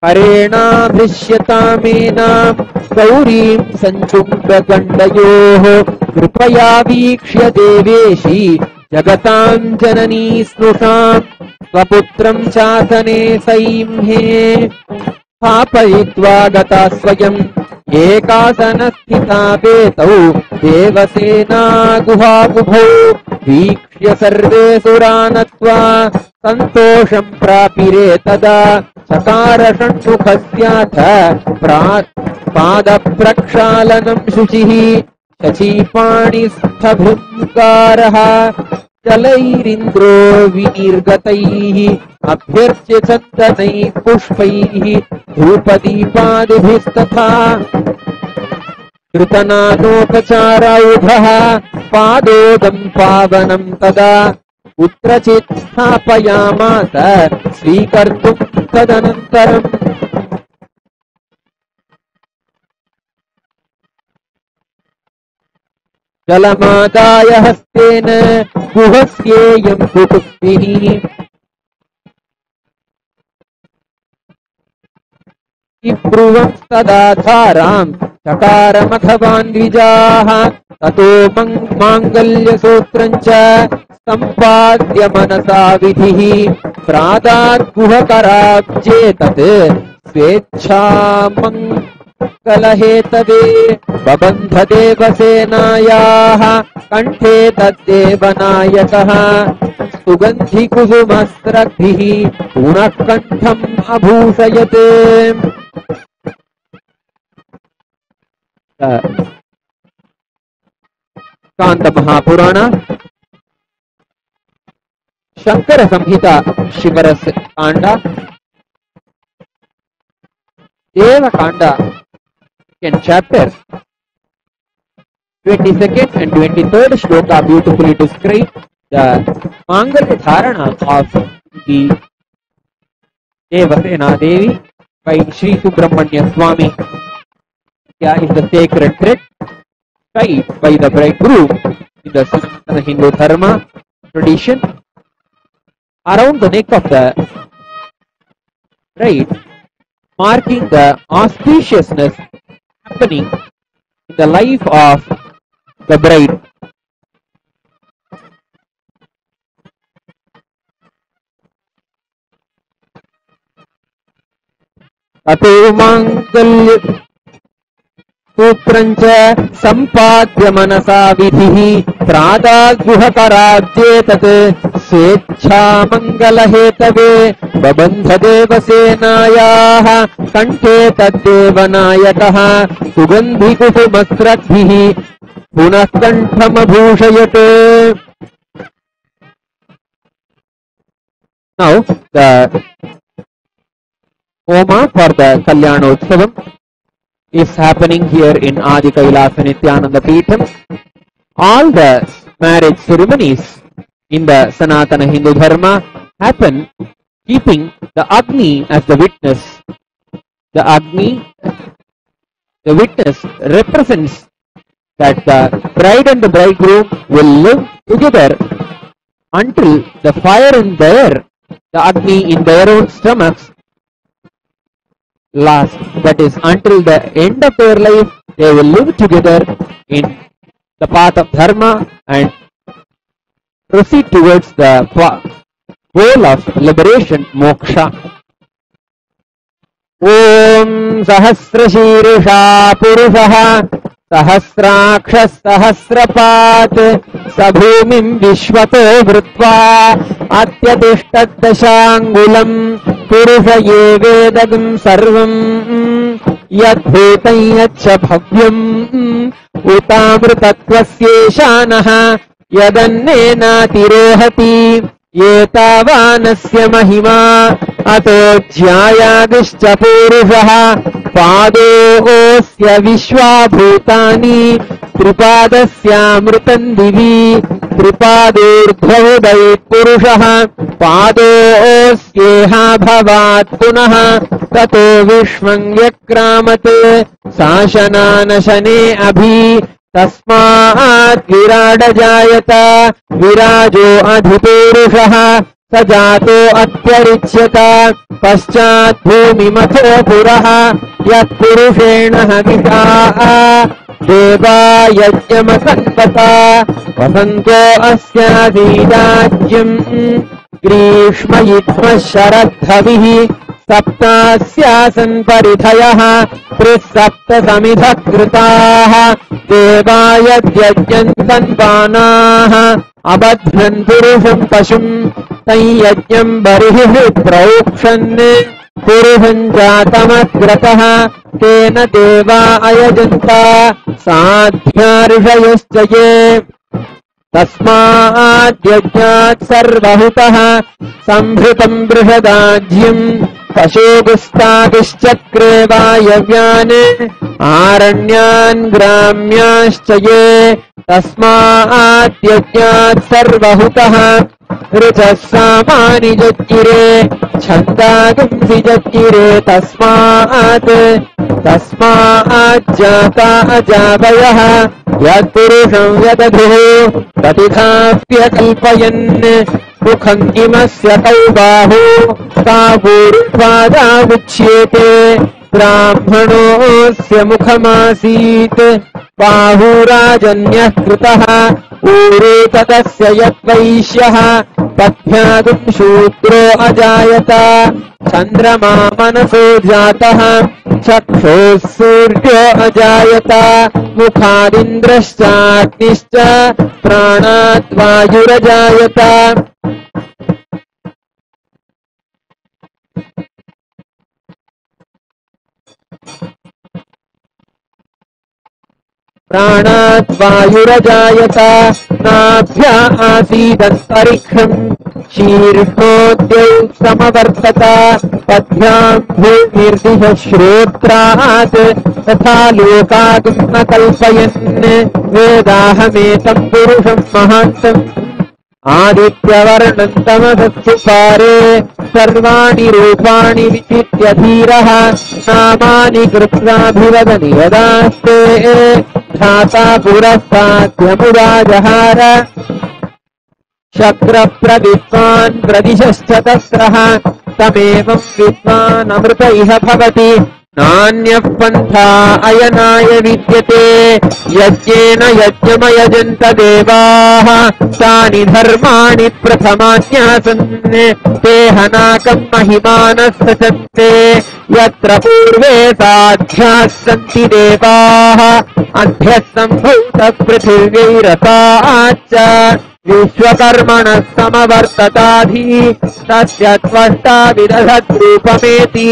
हरेणाभृश्यतामेनां गौरीं सञ्चुम्बगण्डयोः कृपया वीक्ष्य देवेशी जगतां जननी स्नुषां स्वपुत्रं चासने सैंहे स्थापयित्वा गता स्वयम् एकासनस्थिता वेतौ देवसेना गुहागुभौ वीक्ष्य सर्वे सुरानत्वा सन्तोषं प्रापिरे तदा चकार षण्मुखस्याथ पादप्रक्षालनं शुचिः शचीपाणिस्थभृङ्कारः जलैरिन्द्रो विनिर्गतैः अभ्यर्च्य चन्दनैः पुष्पैः धूपदीपादिभिस्तथा कृतनानोपचारायुधः पादोदं पावनं तदा कुत्रचित् स्थापयामास स्वीकर्तुं तदनन्तरम् जलमादाय हस्तेन गुहस्येयं कुटुम्बिनी ब्रुवं तदाधारां चकारमघवान्विजाः ततो माङ्गल्यसूत्रं च सम्पाद्य मनसा विधिः प्रादाद्गुहकराब्जे तत् स्वेच्छामङ्गलहेतवे बबन्ध देवसेनायाः कण्ठे तद्देवनायकः सुगन्धिकुसुमस्रग्भिः पुनः कण्ठम् अभूषयत् कांत महापुराण शंकर संहिता शिवरस कांड देव कांड in chapter 22nd and 23rd shloka beautifully describe the Mangalya Dharana of the Devasena Devi by Sri Subramanya Swami. Is the sacred thread tied by the bridegroom in the Sanatana Hindu Dharma tradition around the neck of the bride, marking the auspiciousness happening in the life of the bride. Ato Mangalya सूत्रं च सम्पाद्य मनसा विधिः प्रादाद्गुहकराब्जे तत् स्वेच्छामङ्गलहेतवे बबन्ध देवसेनायाः कण्ठे तद्देवनायकः सुगन्धिकुसुमस्रग्भिः पुनः कण्ठमभूषयत्. Now the Homa for the Kalyanotsavam is happening here in Adi Kailasa Nityananda Peetham. All the marriage ceremonies in the Sanatana Hindu Dharma happen keeping the Agni as the witness. The Agni, the witness, represents that the bride and the bridegroom will live together until the fire in their, the Agni in their own stomachs last. That is, until the end of their life, they will live together in the path of dharma and proceed towards the goal of liberation, moksha. Om Sahasrashirsha Purushaha Sahasrakshas Sahasrapat Sabhumim Vishwato Vrutva Atyadishtadashangulam Purusha Yevedagam Sarvam Yadbhutam Yaccha Bhavyam Utamritatvasyeeshanaha Yadannena Tirohati Yetavanasya Mahima Ato Jyayadishcha Purushaha Padosya Vishwabhutani Tripadasya Divi Tripadurdhavudai Purushaha Padosyeha Bhavat Punaha Tato Vishwang Yakramate Sashananashane Abhi Tasmaat Virada Jayata Virajo Adhipurushaha स जातो अत्यरिच्यत पश्चात् भूमिमथो पुरः यत्पुरुषेण हविषा देवा यज्ञमसन्वत वसन्तो अस्यासीदाज्यम् ग्रीष्मयित्मः शरद्धविः सप्तास्यासन् परिधयः त्रिसप्तसमिधः कृताः देवा यद्यज्ञम् सन्पानाः अबध्नन् पुरुषम् पशुम् संयज्ञम् बर्हिः प्रोक्षन् पुरुषम् जातमग्रतः तेन देवा अयजन्त साध्या ऋषयश्च ये तस्माद्यज्ञात् सर्वहुतः सम्भृतम् बृहदाज्यम् पशुगुस्तादिश्चक्रे वायव्यान् आरण्यान् ग्राम्याश्च ये तस्माद्यज्ञात् सर्वहुतः ऋचः सामानि जज्ञिरे छन्दागुंसि जज्ञिरे तस्माज्जाता अजावयः यत्पुरुषम् यदधुः प्रतिधाप्यकल्पयन् मुखम् किमस्य तौ बाहु कावूर्ध्वादावुच्येते ब्राह्मणोऽस्य मुखमासीत् बाहुराजन्यः कृतः ऊरे तदस्य यद्वैश्यः पद्भ्यागुम् शूद्रो अजायत चन्द्रमा मनसो जातः चक्षुः सूर्यो अजायत मुखादिन्द्रश्चाग्निश्च प्राणात् वायुरजायत प्राणात् वायुरजायत नाभ्या आसीदन्तरिक्षम् शीर्षोद्यौ समवर्तत पद्भ्याम् भूमिर्दिशः श्रोत्रात् तथा लोकागम् न कल्पयन् वेदाहमेतम् पुरुषम् महान्तम् आदित्यवर्णम् तमसस्तु पारे सर्वाणि रूपाणि विचित्य धीरः नामानि कृत्वाभिवदति यदास्ते ध्याता पुरस्ताद्यमुदा जहार शक्रप्रविद्वान् प्रदिशश्च तस्रः तमेवम् विद्वान् अमृत इह भवति नान्यः पन्था अयनाय विद्यते यज्ञेन यज्ञमयजन्त देवाः तानि धर्माणि प्रथमान्यासन् ते हनाकम् महिमानः सचन्ते यत्र पूर्वे साध्याः सन्ति देवाः अध्यः सम्भूतः पृथिव्यैरताच्च विश्वकर्मणः समवर्तताधि तस्य त्वष्टा विदधद्रूपमेति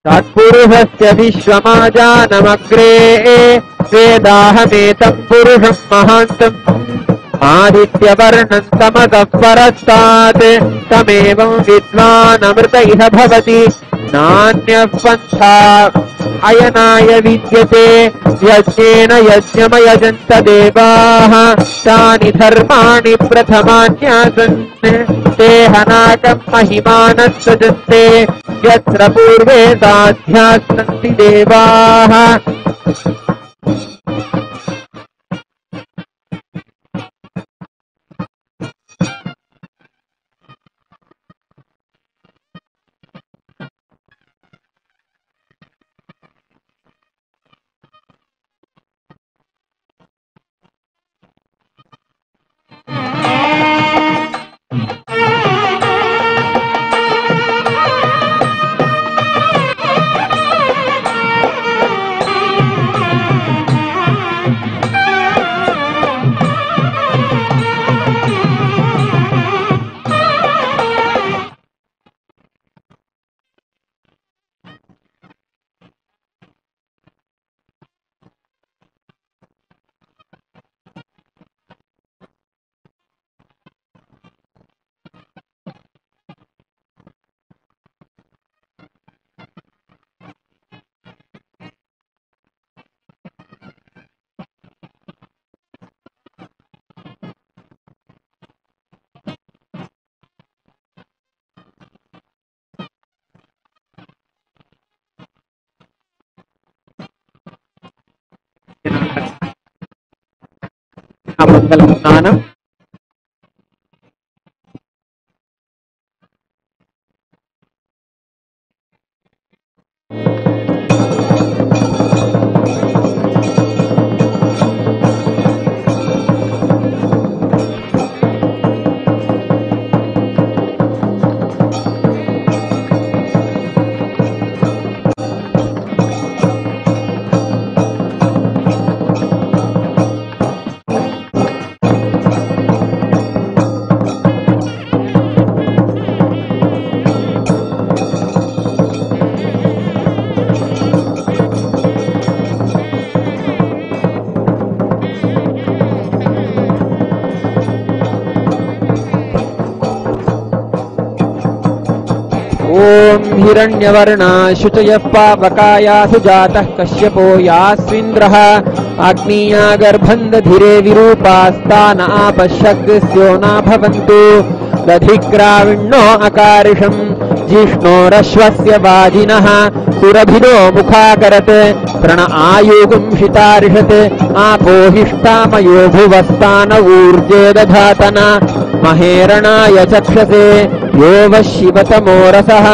तत्पुरुषस्य विश्वमाजानमग्रे वेदाहमेतम् पुरुषम् महान्तम् आदित्यवर्णम् तमतः परस्तात् तमेवम् विद्वान् अमृत इह भवति नान्यः पन्था अयनाय विद्यते यज्ञेन यज्ञमयजन्त देवाः तानि धर्माणि प्रथमान्यासन् ते हनाकम् महिमानः सजन्ते यत्र पूर्वे साध्याः सन्ति देवाः मंगल स्नानम एवं हिरण्यवर्णा शुचयः पावकायासु जातः कश्यपो यास्विन्द्रः अग्नीया गर्भन्धधिरे विरूपास्तान आपश्यग्स्यो न भवन्तु दधिग्राविण्णो अकारिषम् जिष्णोरश्वस्य वाजिनः सुरभिनो मुखाकरत् प्रण आयुगुंशितारिषत् आपोहिष्टामयो भुवस्तान ऊर्जे दधातन महेरणाय चक्षसे यो वः शिवतमोरसः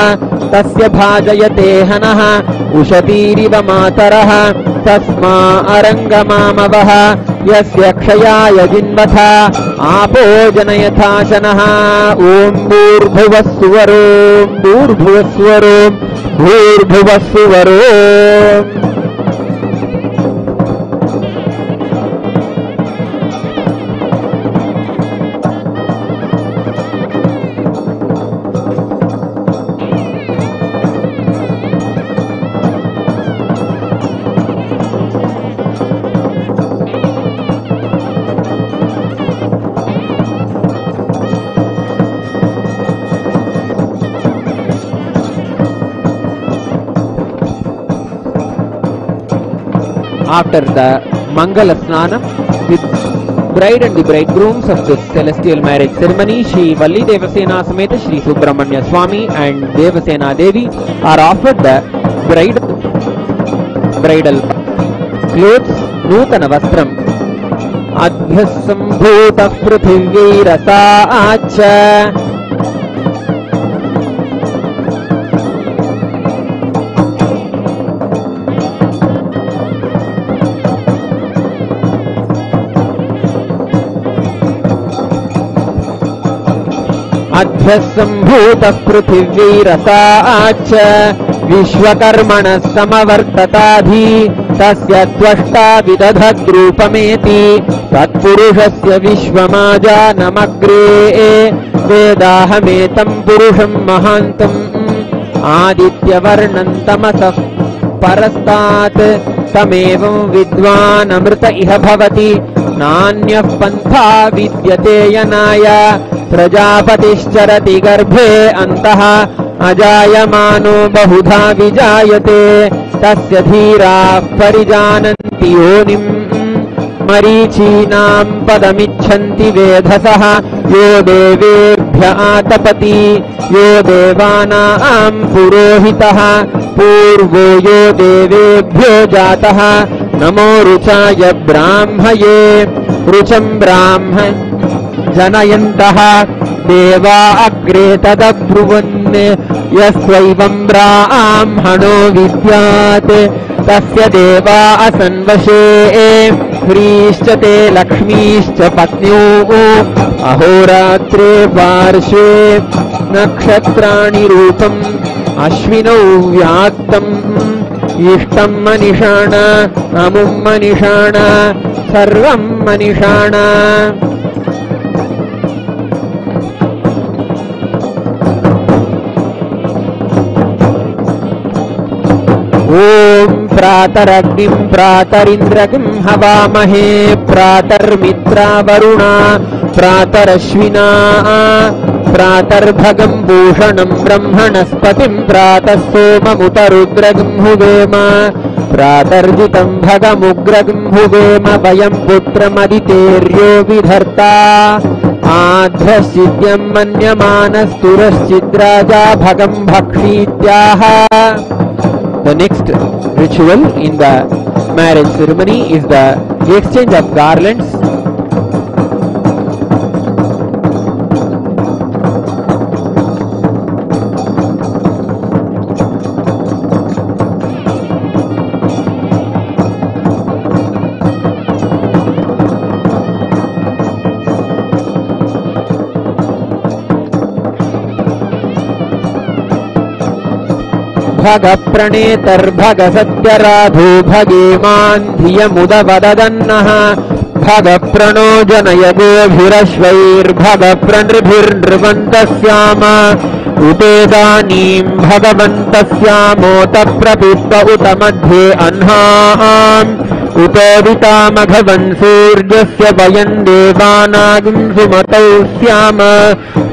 तस्य भाजयते हनः उशतीरिव मातरः तस्मा अरङ्गमामवः यस्य क्षयाय जिन्वथा आपो जनयथाशनः ॐ भूर्भुवः सुवरो भूर्भुवः सुवरो भूर्भुवः सुवरो। After the Mangala Snanam, with bride and the bridegrooms of this celestial marriage ceremony, Shri Valli Devasena Sameta Shri Subramanya Swami and Devasena Devi are offered the bridal clothes, Nutana Vastram, Adhyasambhuta Prithivira Acha. अध्यसम्भूतः पृथिवीरसाच्च विश्वकर्मणः समवर्तताधि तस्य त्वष्टा विदधद्रूपमेति तत्पुरुषस्य विश्वमाजानमग्रे वेदाहमेतं पुरुषं महान्तम् आदित्यवर्णं तमसः परस्तात् तमेवं विद्वान् अमृत इह भवति नान्यः पन्था विद्यते यनाय प्रजापतिश्चरति गर्भे अन्तः अजायमानो बहुधा विजायते तस्य धीराः परिजानन्ति योनिम् मरीचीनां पदमिच्छन्ति वेधसः यो देवेभ्य आतपति यो देवानां पुरोहितः पूर्वो यो देवेभ्यो जातः नमो रुचाय ब्राह्मये रुचं ब्राह्म जनयन्तः देवा अग्रे तदब्रुवन् यस्त्वैवं ब्राह्मणो विद्यात् तस्य देवा असन्वशे ह्रीश्च ते लक्ष्मीश्च पत्न्योः अहोरात्रे पार्श्वे नक्षत्राणि रूपम् अश्विनौ व्यात्तम् इष्टं मनिषाण अमुं मनिषाण सर्वं मनिषाण। ॐ प्रातरग्निं प्रातरिन्द्रगं हवामहे प्रातर्मित्रा वरुणा प्रातरश्विना प्रातर्भगं भूषणं ब्रह्मणस्पतिं प्रातः सोममुतरुद्रगं हुवेम प्रातर्जितं भगमुग्रगं हुवेम वयं पुत्रमदितेर्यो विधर्ता आध्रश्चिद्यं मन्यमानस्तुरश्चिद्राजा भगं भक्षीत्याह। The next ritual in the marriage ceremony is the exchange of garlands. भग प्रणेतर्भग सत्यराधो भगेमान् धियमुदवदन्नः भग प्रणो जनय गोभिरश्वैर्भग प्रणृभिर्नृवन्तस्याम उतेदानीं भगवन्तस्यामोत प्रपित्त उत मध्ये अह्नाम् उतोदितामघवन् सूर्यस्य वयम् देवानागुं सुमतौ स्याम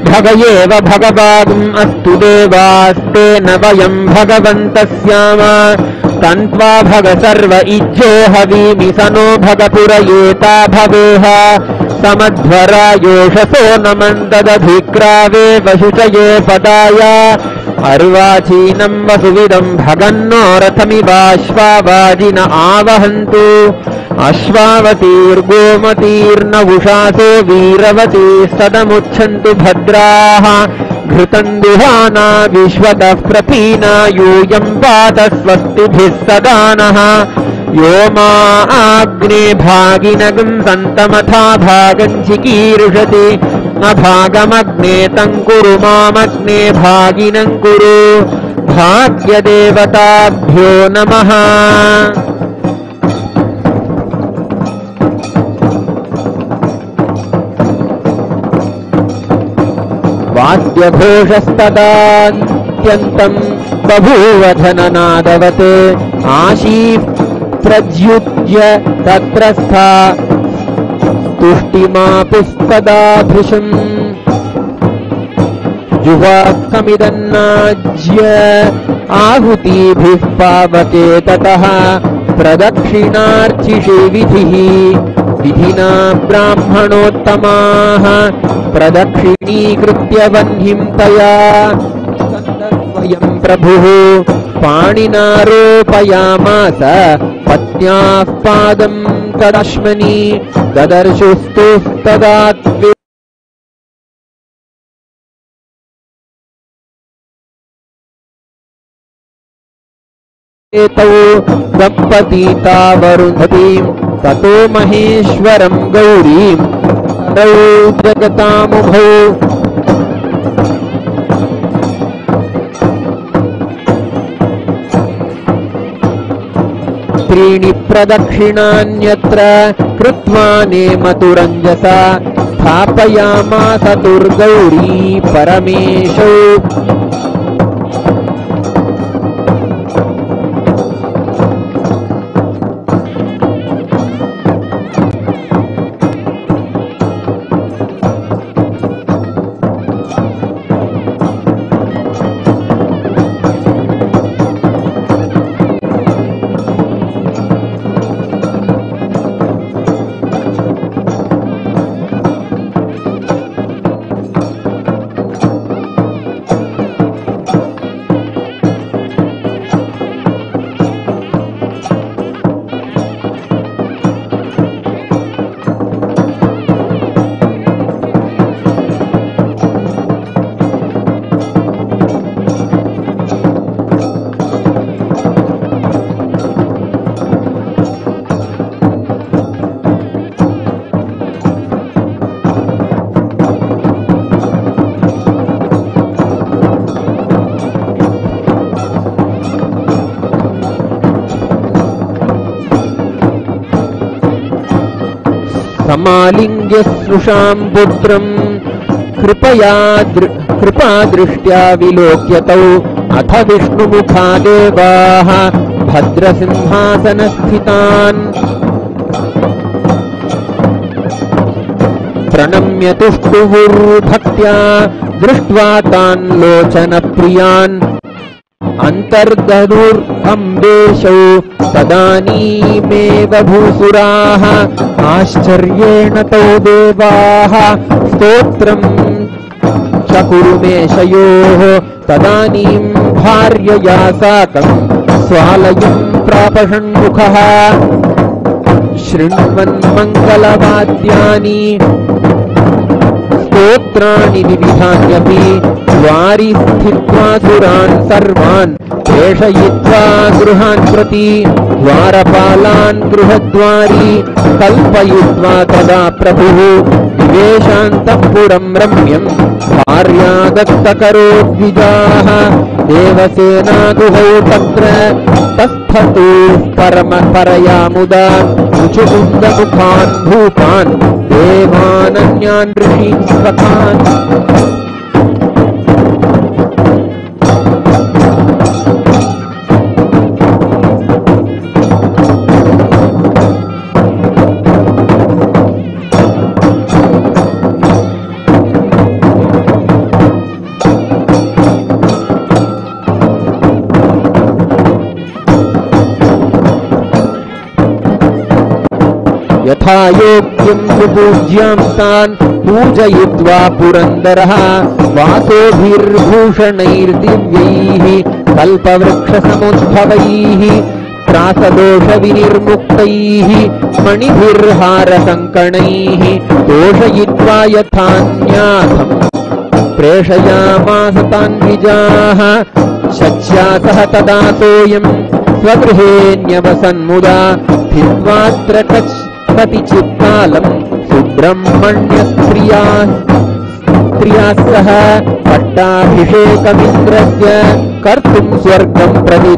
भगयेव भगवागुम् अस्तु देवास्तेन वयम् भगवन्तः स्याम तन्त्वा भग सर्व इज्जो हवीमि स नो भगपुरयेता भवेह समध्वरायोषसो नमन्तदधिक्रावे वशुचये पदाय अर्वाचीनम् वसुविदम् भगन्नो रथमिवाश्वावाजिन आवहन्तु अश्वावतीर्गोमतीर्न उषासो वीरवतीस्तदमुच्छन्तु भद्राः घृतम् दुहाना विश्वतः प्रपीना यूयम् पात स्वस्तिभिः सदा नः यो मा आग्ने भागिनगम् सन्तमथा भागम् चिकीर्षति अभागमग्ने तम् कुरु मामग्ने भागिनम् कुरु भाग्यदेवताभ्यो नमः। वाद्यघोषस्तदात्यन्तम् बभूव धननादवत् आशीः प्रज्युज्य तत्रस्था तुष्टिमापुस्तदाभृशम् जुवाक्कमिदन्नाज्य आहुतिभिः पावके ततः प्रदक्षिणार्चिषे विधिः विधिना ब्राह्मणोत्तमाः प्रदक्षिणीकृत्य वह्निम् तया स्वयम् प्रभुः पाणिनारोपयामास पत्न्याः पादम् तदश्मनि ददर्शुस्तुस्तदा तौ दम्पतीता वरुन्धतीम् ततो महेश्वरम् गौरीम् तौ जगतामुभौ त्रीणि प्रदक्षिणान्यत्र कृत्वा नेमतुरञ्जसा स्थापयामास दुर्गौरी परमेशौ समालिङ्ग्य स्नुषाम् पुत्रम् कृपादृष्ट्या विलोक्यतौ अथ विष्णुमुखा देवाः भद्रसिंहासनस्थितान् प्रणम्य तुष्टुहुर्भक्त्या दृष्ट्वा तान् लोचनप्रियान् अन्तर्दधुरम्बेशौ तदानीमेव भूसुराः आश्चर्येण तौ देवाः स्तोत्रम् चकुरुमेशयोः तदानीम् भार्यया साकम् स्वालयम् प्रापषण्मुखः शृण्वन् मङ्गलवाद्यानि स्तोत्राणि विविधान्यपि द्वारि स्थित्वा सुरान् सर्वान् प्रेषयित्वा गृहान् प्रति द्वारपालान् गृहद्वारी कल्पयित्वा तदा प्रभुः विवेशान्तःपुरम् रम्यम् भार्या दत्तकरोद्विजाः देवसेना गुहौ तत्र तस्थतु परया मुदा मुचुकुन्दमुखान् भूपान् देवानन्यान् ऋषीन् सखान् यथा योग्यं सुपूज्यां तान् पूजयित्वा पुरन्दरः वासोभिर्भूषणैर्दिव्यैः कल्पवृक्षसमुद्भवैः त्रासदोषविनिर्मुक्तैः मणिभिर्हारकङ्कणैः तोषयित्वा यथान्याथम् प्रेषयामास तान् द्विजाः शच्या सह तदा सोऽयं स्वगृहे न्यवसन्मुदा स्थित्वात्र कतिचित्कालं सुब्रह्मण्यस्त्रिया सह पट्टाभिषेकमिन्द्रस्य कर्तुं स्वर्गं प्रति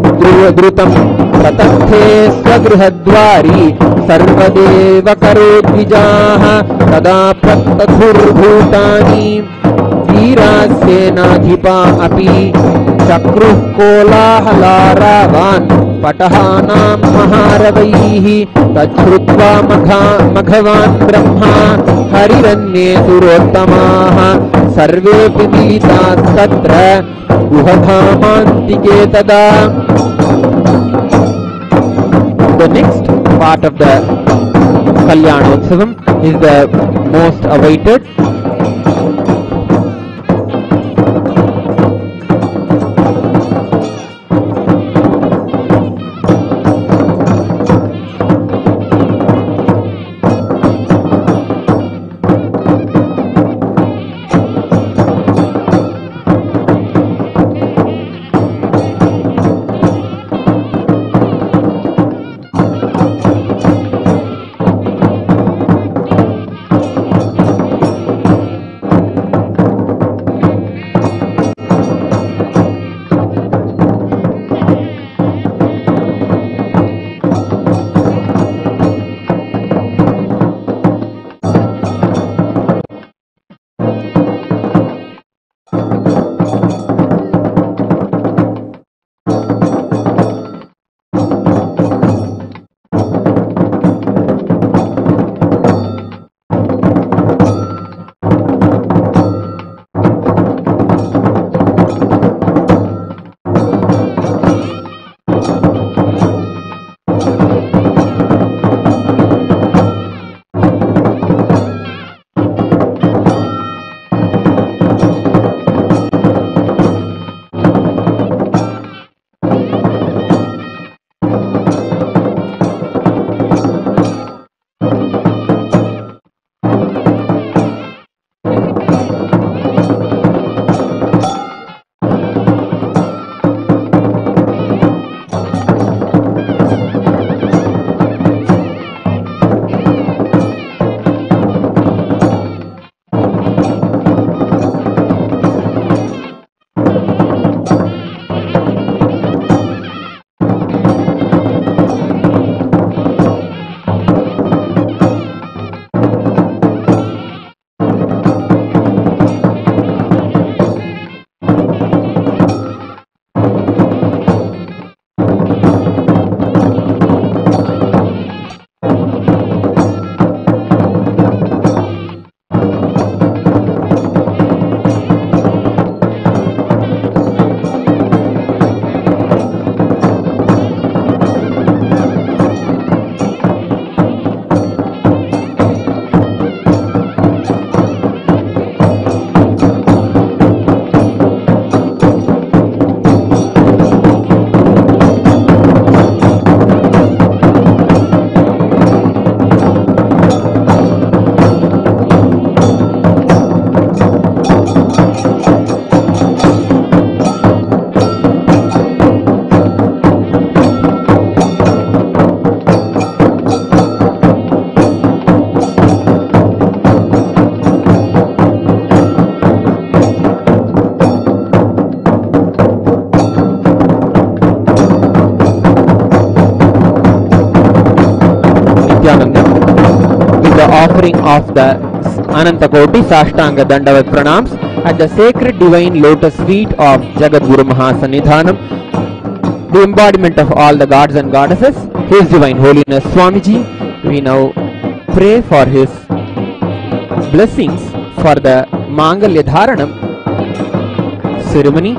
द्रुतं प्रतस्थे स्वगृहद्वारि सर्वदेव करो द्विजाः तदा प्रतथुर्भूतानि वीरासेनाधिपा अपि चक्रुः कोलाहलारावान् पटहानां महारवैः तच्छ्रुत्वा मघवान् ब्रह्मा हरिरन्ये सुरोत्तमाः सर्वेऽपि मिलितास्तत्र गुहधामान्तिके तदा. The next part of the Kalyanotsavam is the most awaited. Offering of the Anantakoti Sashtanga Dandavat Pranams at the sacred divine lotus feet of Jagadguru Mahasannidhanam, the embodiment of all the gods and goddesses, His Divine Holiness Swamiji. We now pray for his blessings for the Mangalya Dharanam ceremony.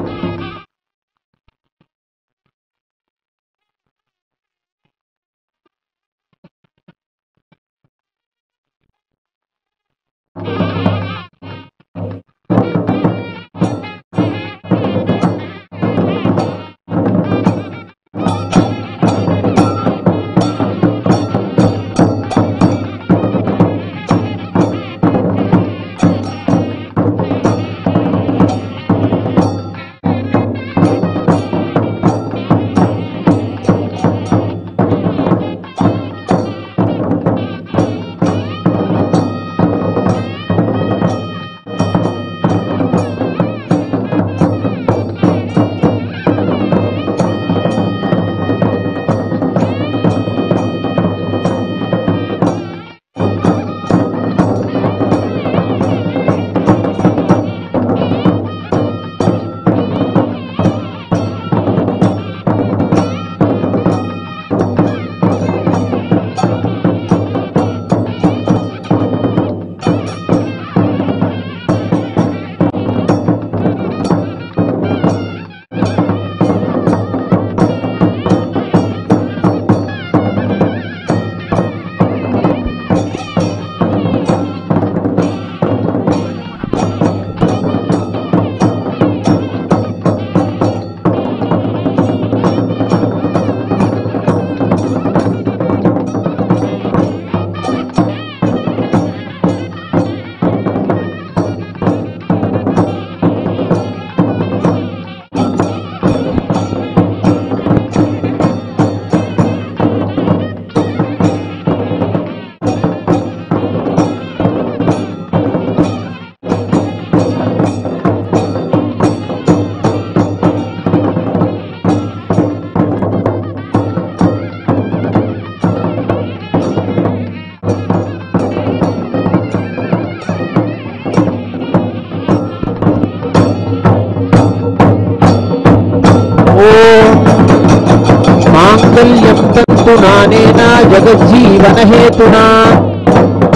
तन्तुनानेन जगज्जीवनहेतुना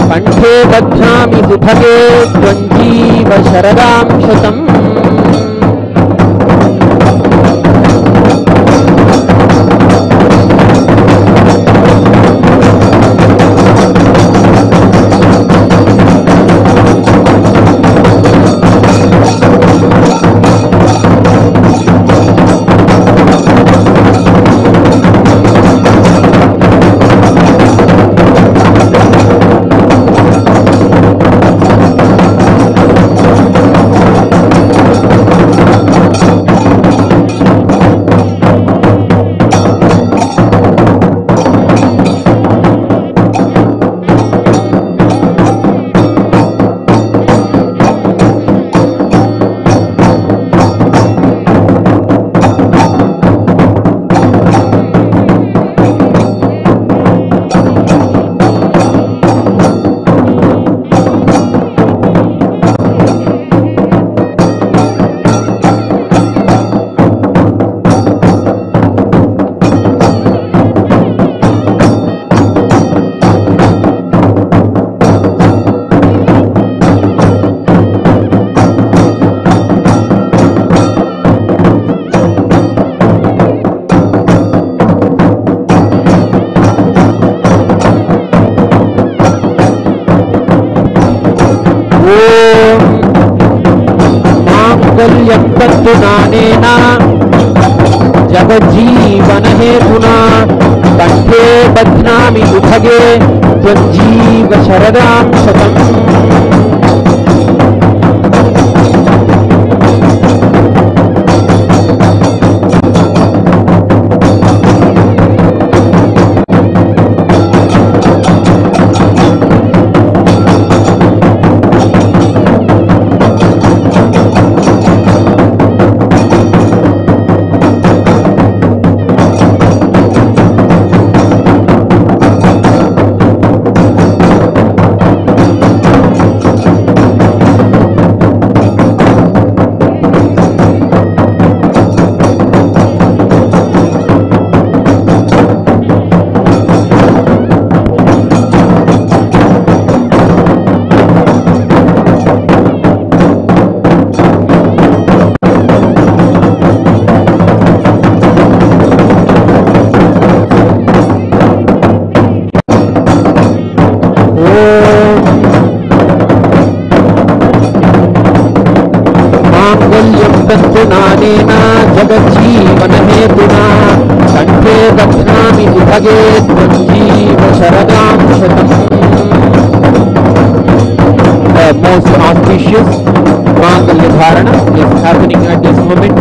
कंठे बध्नामि सुभगे त्वञ्जीव शरदां शतम्। मांगल्यं तन्तुनानेन जगज्जीवनहेतुना कंठे बध्नामि सुभगे त्वञ्जीव शरदां शतम्। तन्तुनानेन जगज्जीवनहेतुना कंठे बध्नामि सुभगे त्वञ्जीव शरदां शतम्। The most auspicious Mangalya Dharana is happening at this moment.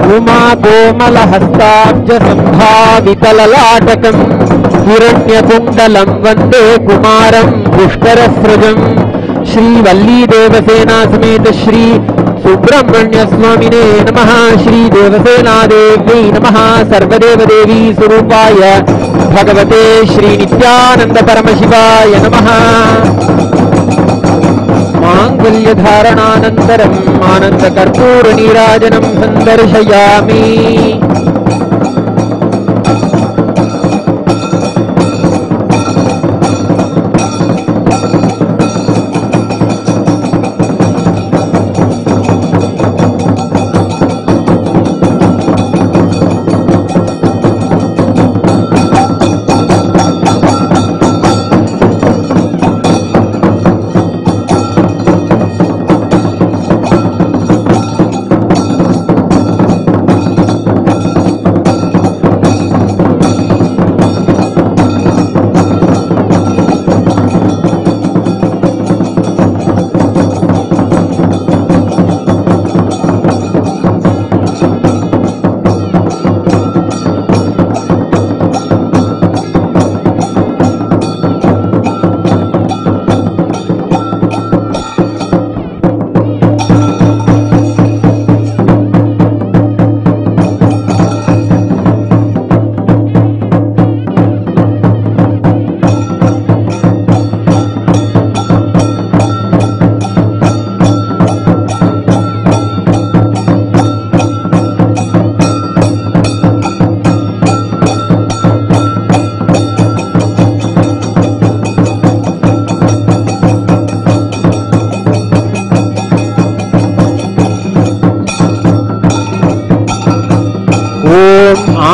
Uma कोमलहस्ताब्ज संभावितललाटकम् हिरण्यकुण्डलं वन्दे कुमारं पुष्करस्रजम् श्रीवल्ली देवसेना समेत श्री सुब्रह्मण्य स्वामिने नमः। श्री देवसेना देवी नमः। सर्वदेव देवी स्वरूपाय भगवते श्री नित्यानंद परमशिवाय नमः। माङ्गल्यधारणानन्तरम् आनन्दकर्पूरनीराजनं सन्दर्शयामि।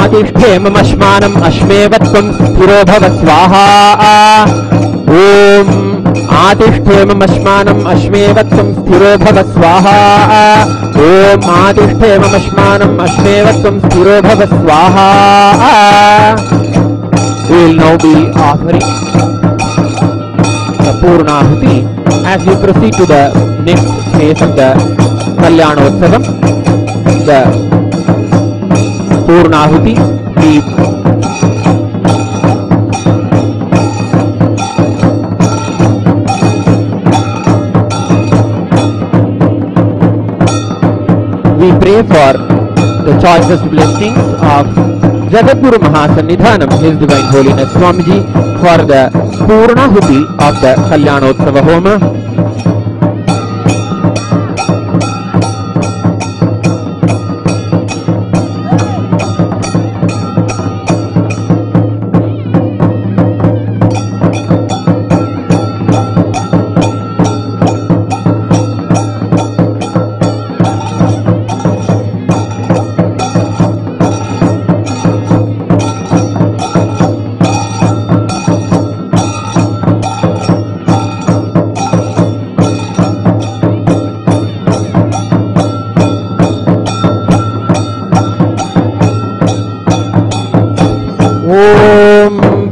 आतिष्ठेमश्मानम् अश्मेवत्वं स्थिरो भव स्वाहा। ॐ आतिष्ठेमश्मानम् अश्मेवत्वं स्थिरो भव स्वाहा। ॐ आतिष्ठेमश्मानम् अश्मेवत्वं स्थिरो भव स्वाहा। We will now be offering the Purnahuti as we proceed to the next phase of the Kalyanotsavam. The Purnahuti, we pray for the choicest blessings of Jagadguru Mahasannidhanam, His Divine Holiness Swamiji, for the Purnahuti of the Kalyanotsava Homa.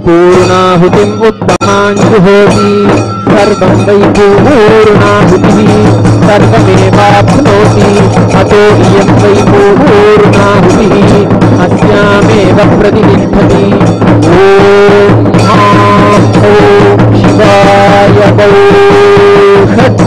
पूर्णाहुतिं उत्तमां जुहोति सर्वं वै पूर्णाहुतिः सर्वमेवाप्नोति अतो इयं वै पूर्णाहुतिः अस्यामेव प्रतिष्ठति। ॐ शिवाय वौषट्।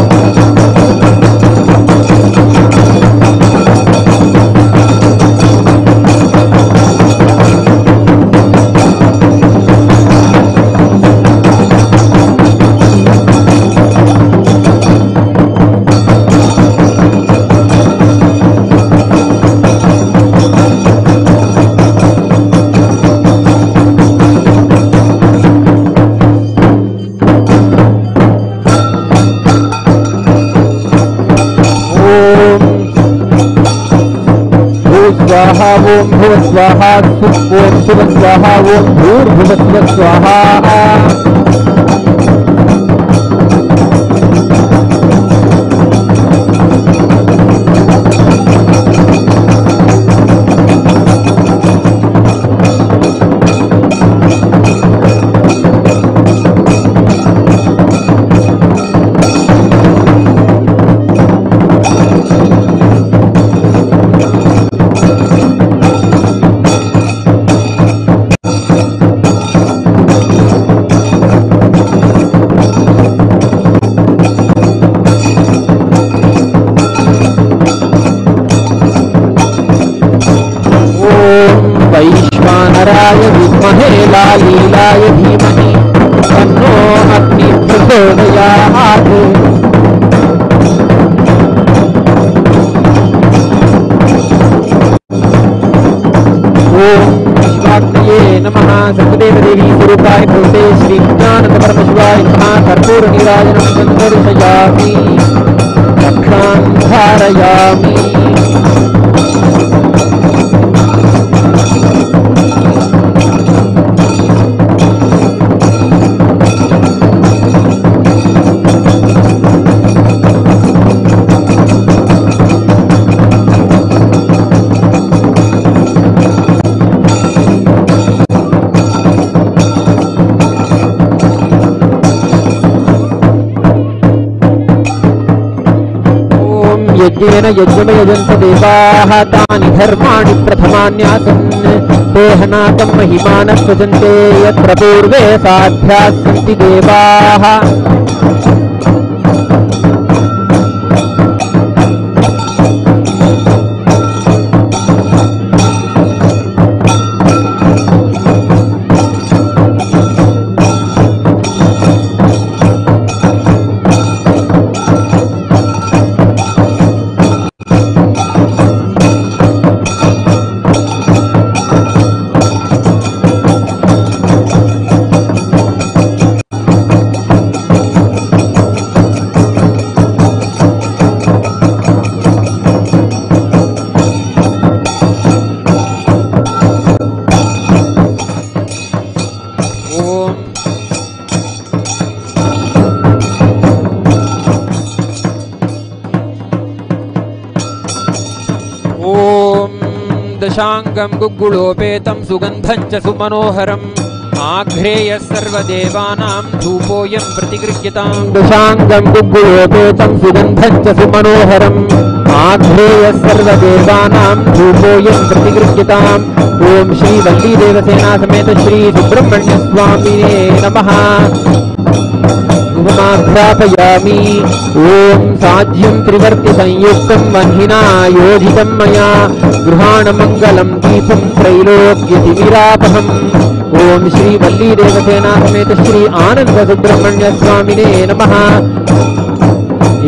स्वाहा ओम भुव स्वाहा ओम शिव स्वाहा ओम भूर्भुवस्व स्वाहा। वैश्वानराय विद्महे लालीलाय धीमहि तन्नो अग्निः प्रचोदयात्। शिवाग्नये नमः। सर्वदेवदेवी स्वरूपाय भूते श्री नित्यानंद परमशिवाय नमः। कर्पूर नीराजनं संदर्शयामि, रक्षां धारयामि। यज्ञेन यज्ञमयजन्त देवाः तानि धर्माणि प्रथमान्यासन् ते हनाकं महिमानः सजन्ते यत्र पूर्वे साध्याः सन्ति देवाः। दशांगं गुग्गुलोपेतं सुगंधं च सुमनोहरम् आघ्रेयः सर्वदेवानां धूपोऽयं प्रतिगृह्यताम्। दशांगं गुग्गुलोपेतं सुगंधं च सुमनोहरम् आघ्रेयः सर्वदेवानां धूपोऽयं प्रतिगृह्यताम्। ओम श्री वल्ली देवसेना समेत श्री सुब्रह्मण्य स्वामिने नमः। धूपमाघ्रापयामि। ओम साज्यं त्रिवर्ति संयुक्तं वह्निना योजितं मया गृहाण मंगलम दीपं त्रैलोक्यतिमिरापहम्। ओम श्री वल्ली देवसेना समेत श्री आनंद सुब्रह्मण्य स्वामिने नमः।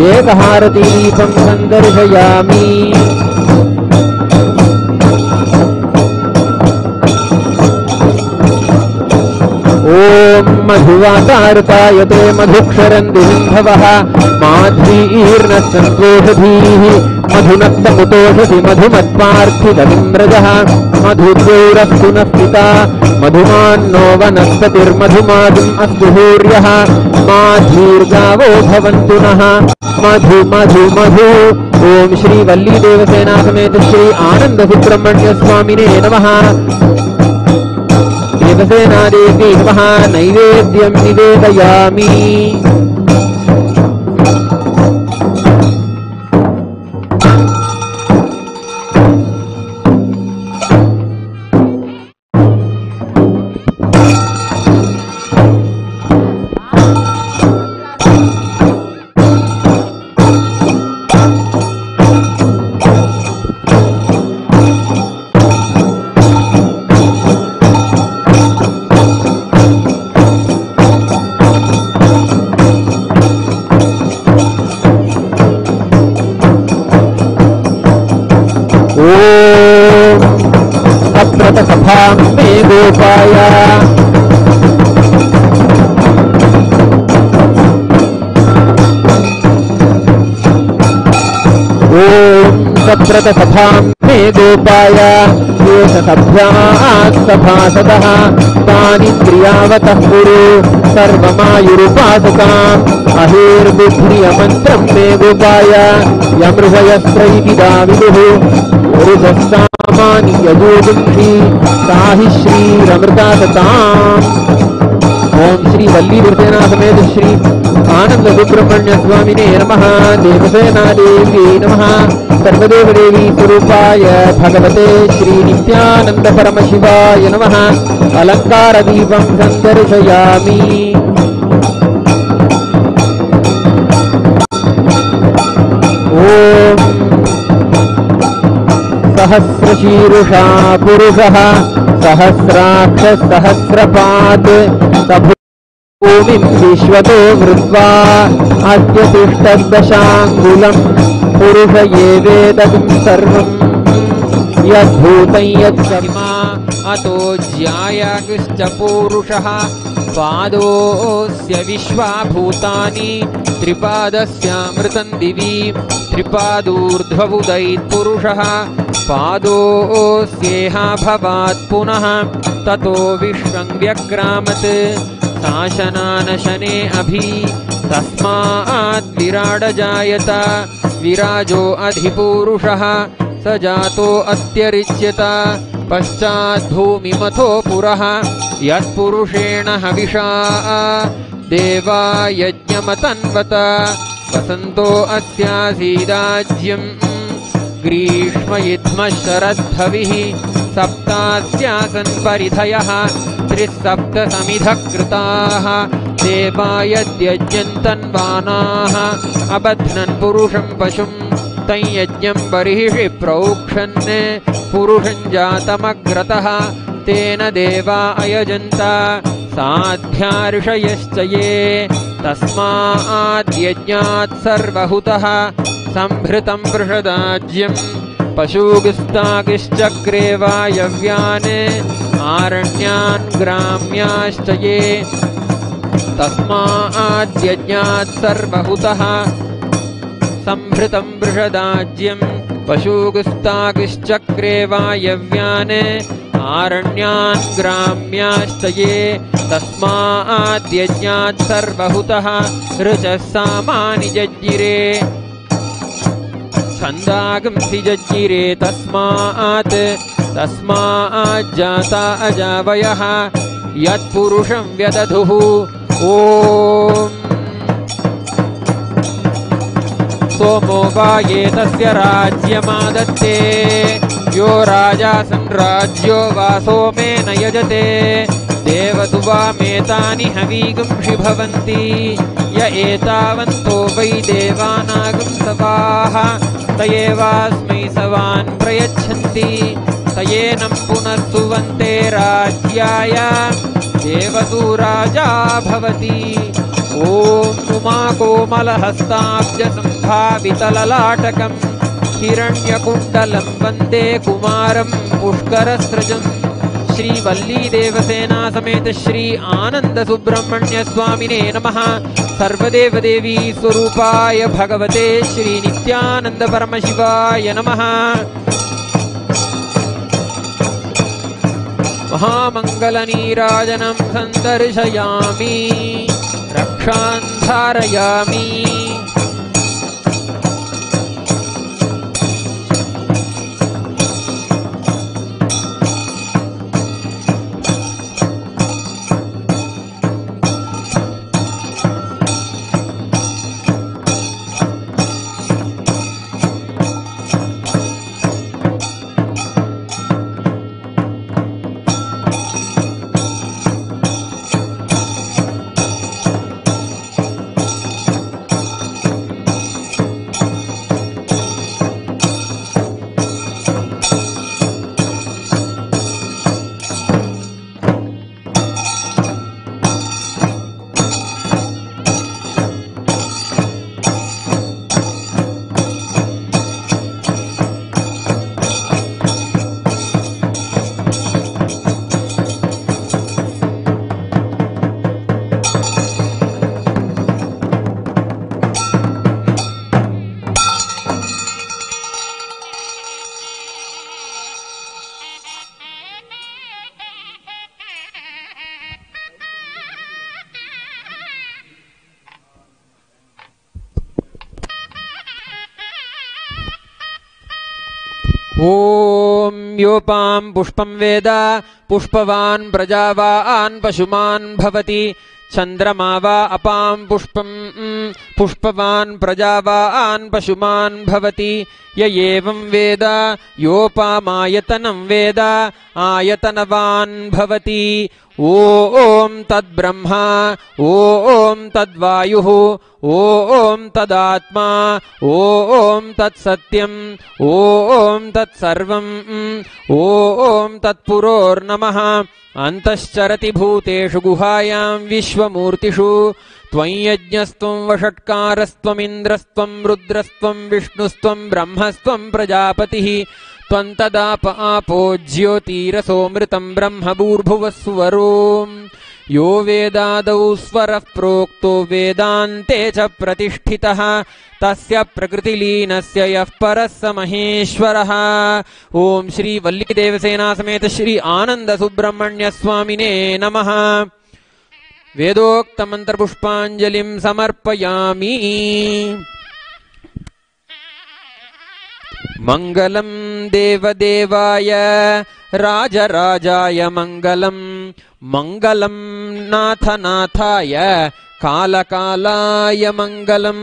एकहारती दीपं संदर्शयामि। ओम मधुवातारतायते मधुक्षरन्ति सिन्धवः माध्वीर्नः सन्तोषधीः मधुनक्तमुतोषसि मधुमत्पार्थिवविम्रजः मधुद्यौरस्तु नः पिता मधुमान्नो वनस्पतिर्मधुमादुम् अस्तु सूर्यः माधीर्गावो भवन्तु नः मधु मधु मधु। ओम श्री वल्ली देवसेना समेत श्री आनंद सुब्रह्मण्य स्वामिने नमः। देवसेना देवी नमः। नैवेद्यं निवेदयामि। सभां मे गोपाय ओम सप्रत सभां मे गोपाय सभासदः तानि क्रियावतः कुरु सर्वमायुरुपासकाम् अहिर्बुद्धियमन्त्रं मे गोपाय यमृहयस्त्रैतिदा विदुः ऋजस्सामानि यजोगुंषि ताहि श्रीरमृतासताम्। ओम श्री वल्ली देवसेना समेत श्री आनंद सुब्रह्मण्य स्वामिने नमः। देवसेना देवी नमः। सर्वदेव देवी स्वरूपाय भगवते श्री नित्यानंद परमशिवाय नमः। अलंकार दीपं संदर्शयामि। ओम सहस्रशीर्षा पुरुषः सहस्राक्ष सहस्रपात् भूमिं विश्वतो वृत्वा अद्य तिष्ठद्दशाङ्गुलं पुरुष एवेदं सर्वम्। यद्भूतं यत्सर्मा अतो ज्यायागश्च पूरुषः पादोऽस्य विश्वा भूतानि त्रिपादस्यामृतं दिवि त्रिपादूर्ध्वबुधैत्पुरुषः पादोऽस्येह भवात् पुनः ततो विश्वं व्यक्रामत् शासनानशने अभि तस्मात् विराडजायत विराजो अधिपूरुषः स जातो अत्यरिच्यत पश्चाद्भूमिमथो पुरः यत्पुरुषेण हविषा देवा यज्ञमतन्वत वसन्तो अस्यासीदाज्यं ग्रीष्मयुध्मः शरद्धविः सप्तास्यासन् परिधयः त्रिसप्तसमिधः कृताः देवा यद्यज्ञन्तन्वानाः अबध्नन् पुरुषं पशुं तं यज्ञं बर्हिषि प्रोक्षन् पुरुषं जातमग्रतः तेन देवा अयजन्त साध्या ऋषयश्च ये तस्माद्यज्ञात् सर्वहुतः संभृतं वृषदाज्यं पशुगुस्तागिश्चक्रे वायव्यान् आरण्यान् ग्राम्याश्च ये तस्माद्यज्ञात् सर्वहुतः संभृतं वृषदाज्यं पशुगुस्तागिश्चक्रे वायव्यान् आरण्यान् ग्राम्याश्च ये तस्माद्यज्ञात् सर्वहुतः ऋचः सामानि जज्ञिरे छन्दागंसि जज्ञिरे तस्माज्जाता अजावयः यत्पुरुषं व्यदधुः ॐ सोमो वा ये तस्य राज्यमादत्ते यो राजा संराज्यो वा सोमेन यजते देवसुवामेतानि हवीगुंषि भवन्ति य एतावन्तो वै देवानागं सवाः तयेवास्मै सवान् प्रयच्छन्ति तयेनं पुनः सुवन्ते राज्याय देवसु राजा भवति ॐ उमाकोमलहस्ताब्जसम्भावितललाटकं हिरण्यकुण्डलं वन्दे कुमारं पुष्करस्रजं श्रीवल्लीदेवसेना समेत श्री आनन्दसुब्रह्मण्य स्वामिने नमः। सर्वदेवदेवी स्वरूपाय भगवते श्री नित्यानंद परमशिवाय नमः। महामंगलनीराजनं सन्दर्शयामि रक्षान् धारयामि। ॐ योपां पुष्पं वेद पुष्पवान् प्रजावान् पशुमान् भवति। चन्द्रमा वा अपां पुष्पं पुष्पवान् प्रजावान् पशुमान् भवति। य एवं वेद योपामायतनं वेद आयतनवान् भवति। ॐ तद्ब्रह्मा ॐ तद्वायुः ॐ तदात्मा ॐ तत्सत्यम् ॐ तत्सर्वम् ॐ तत्पुरोर्नमः। अन्तश्चरति भूतेषु गुहायां विश्वमूर्तिषु त्वं यज्ञस्त्वं वषट्कारस्त्वमिन्द्रस्त्वं रुद्रस्त्वं विष्णुस्त्वं ब्रह्मस्त्वं प्रजापतिः त्वन्तदाप आपो ज्योतिरसोऽमृतं ब्रह्म भूर्भुवः सुवरोम् यो वेदादौ स्वरः प्रोक्तो वेदान्ते च प्रतिष्ठितः तस्य प्रकृतिलीनस्य यः परः स महेश्वरः। ओम श्री वल्ली देवसेना समेत श्री आनंद सुब्रह्मण्य स्वामिने नमः। वेदोक्त मंत्र पुष्पांजलिं समर्पयामि। मंगलम देवदेवाय राजराजाय मंगलम मंगलम नाथनाथाय कालकालाय मंगलम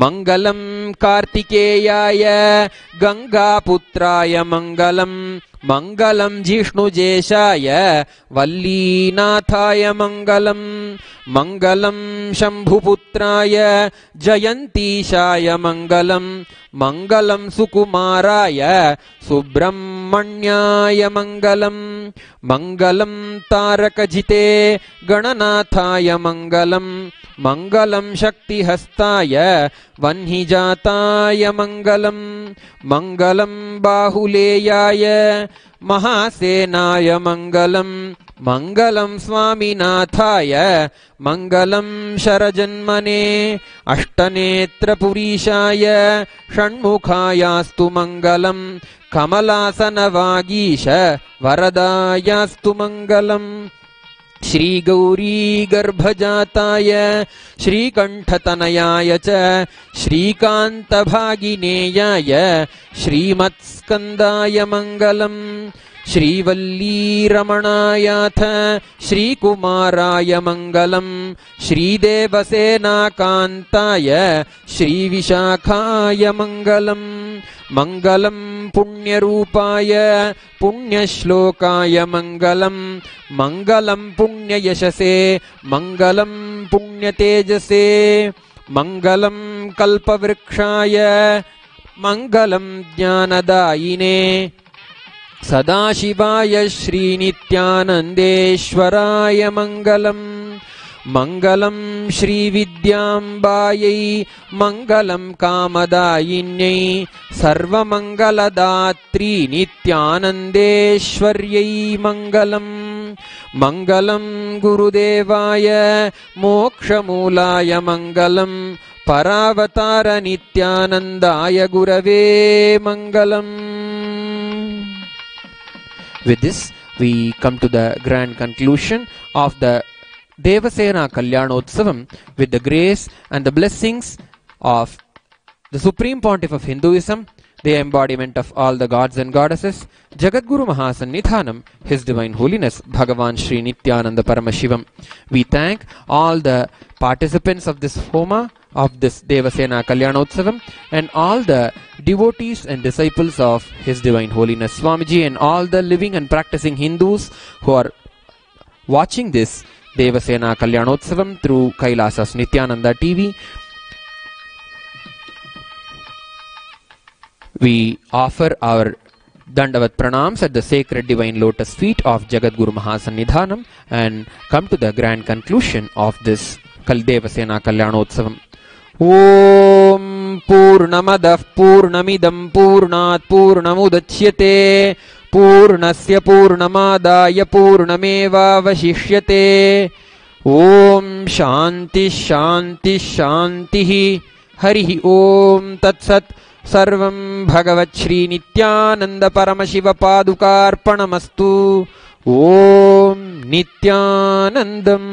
मंगलम कार्तिकेयाय गंगापुत्राय मंगलम मंगलम जिष्णुजेशाय वल्लीनाथाय मंगलम मंगलम शंभुपुत्राय जयंतीशाय मंगलम मंगलम सुकुमाराय सुब्रह्मण्याय मंगलम मंगलम तारकजिते गणनाथाय मंगलम मंगलम शक्तिहस्ताय वह्निजाताय मंगलम मंगलम बाहुलेयाय महासेनाय मंगलम मंगलम स्वामिनाथाय मंगलम शरजन्मने अष्टनेत्रपुरीशाय षण्मुखायास्तु मंगलम कमलासनवागीश वरदायास्तु मंगलम श्री गौरी गर्भजाताय श्रीकंठतनयाय च श्रीकांतभागिनेयाय श्रीमत्स्कंदाय मंगलम श्रीवल्लीरमणायाथ श्रीकुमाराय मंगलम श्रीदेवसेनाकांताय श्रीविशाखाय मंगलम मंगलम पुण्यरूपाय पुण्यश्लोकाय मंगलम मंगलम पुण्ययशसे मंगलम पुण्यतेजसे मंगलम कल्पवृक्षाय मंगलम ज्ञानदायिने सदाशिवाय श्रीनित्यानन्देश्वराय मंगलम मंगलम श्रीविद्याम्बायै मंगलम कामदायिन्यै सर्वमंगलदात्री नित्यानन्देश्वर्यै मंगलम मंगलम गुरुदेवाय मोक्षमूलाय मंगलम परावतार नित्यानन्दाय गुरवे मंगलम। With this, we come to the grand conclusion of the Devasena Kalyanotsavam with the grace and the blessings of the Supreme Pontiff of Hinduism, the embodiment of all the gods and goddesses, Jagadguru Mahasannithanam, His Divine Holiness Bhagavan Sri Nityananda Paramashivam. We thank all the participants of this Homa, of this Devasena Kalyanotsavam, and all the devotees and disciples of His Divine Holiness Swamiji, and all the living and practicing Hindus who are watching this Devasena Kalyanotsavam through Kailasas Nityananda TV. We offer our Dandavat Pranams at the sacred divine lotus feet of Jagadguru Mahasannidhanam and come to the grand conclusion of this Devasena Kalyanotsavam. Om Purnamadah Purnamidam Purnat Purnamudachyate Purnasya Purnamadaya Purnameva Vashishyate. Om Shanti Shanti Shantihi Harihi Om Tatsat. सर्वं भगवत् श्री नित्यानंद परमशिव पादुकार्पणमस्तु। ओम नित्यानंदम्।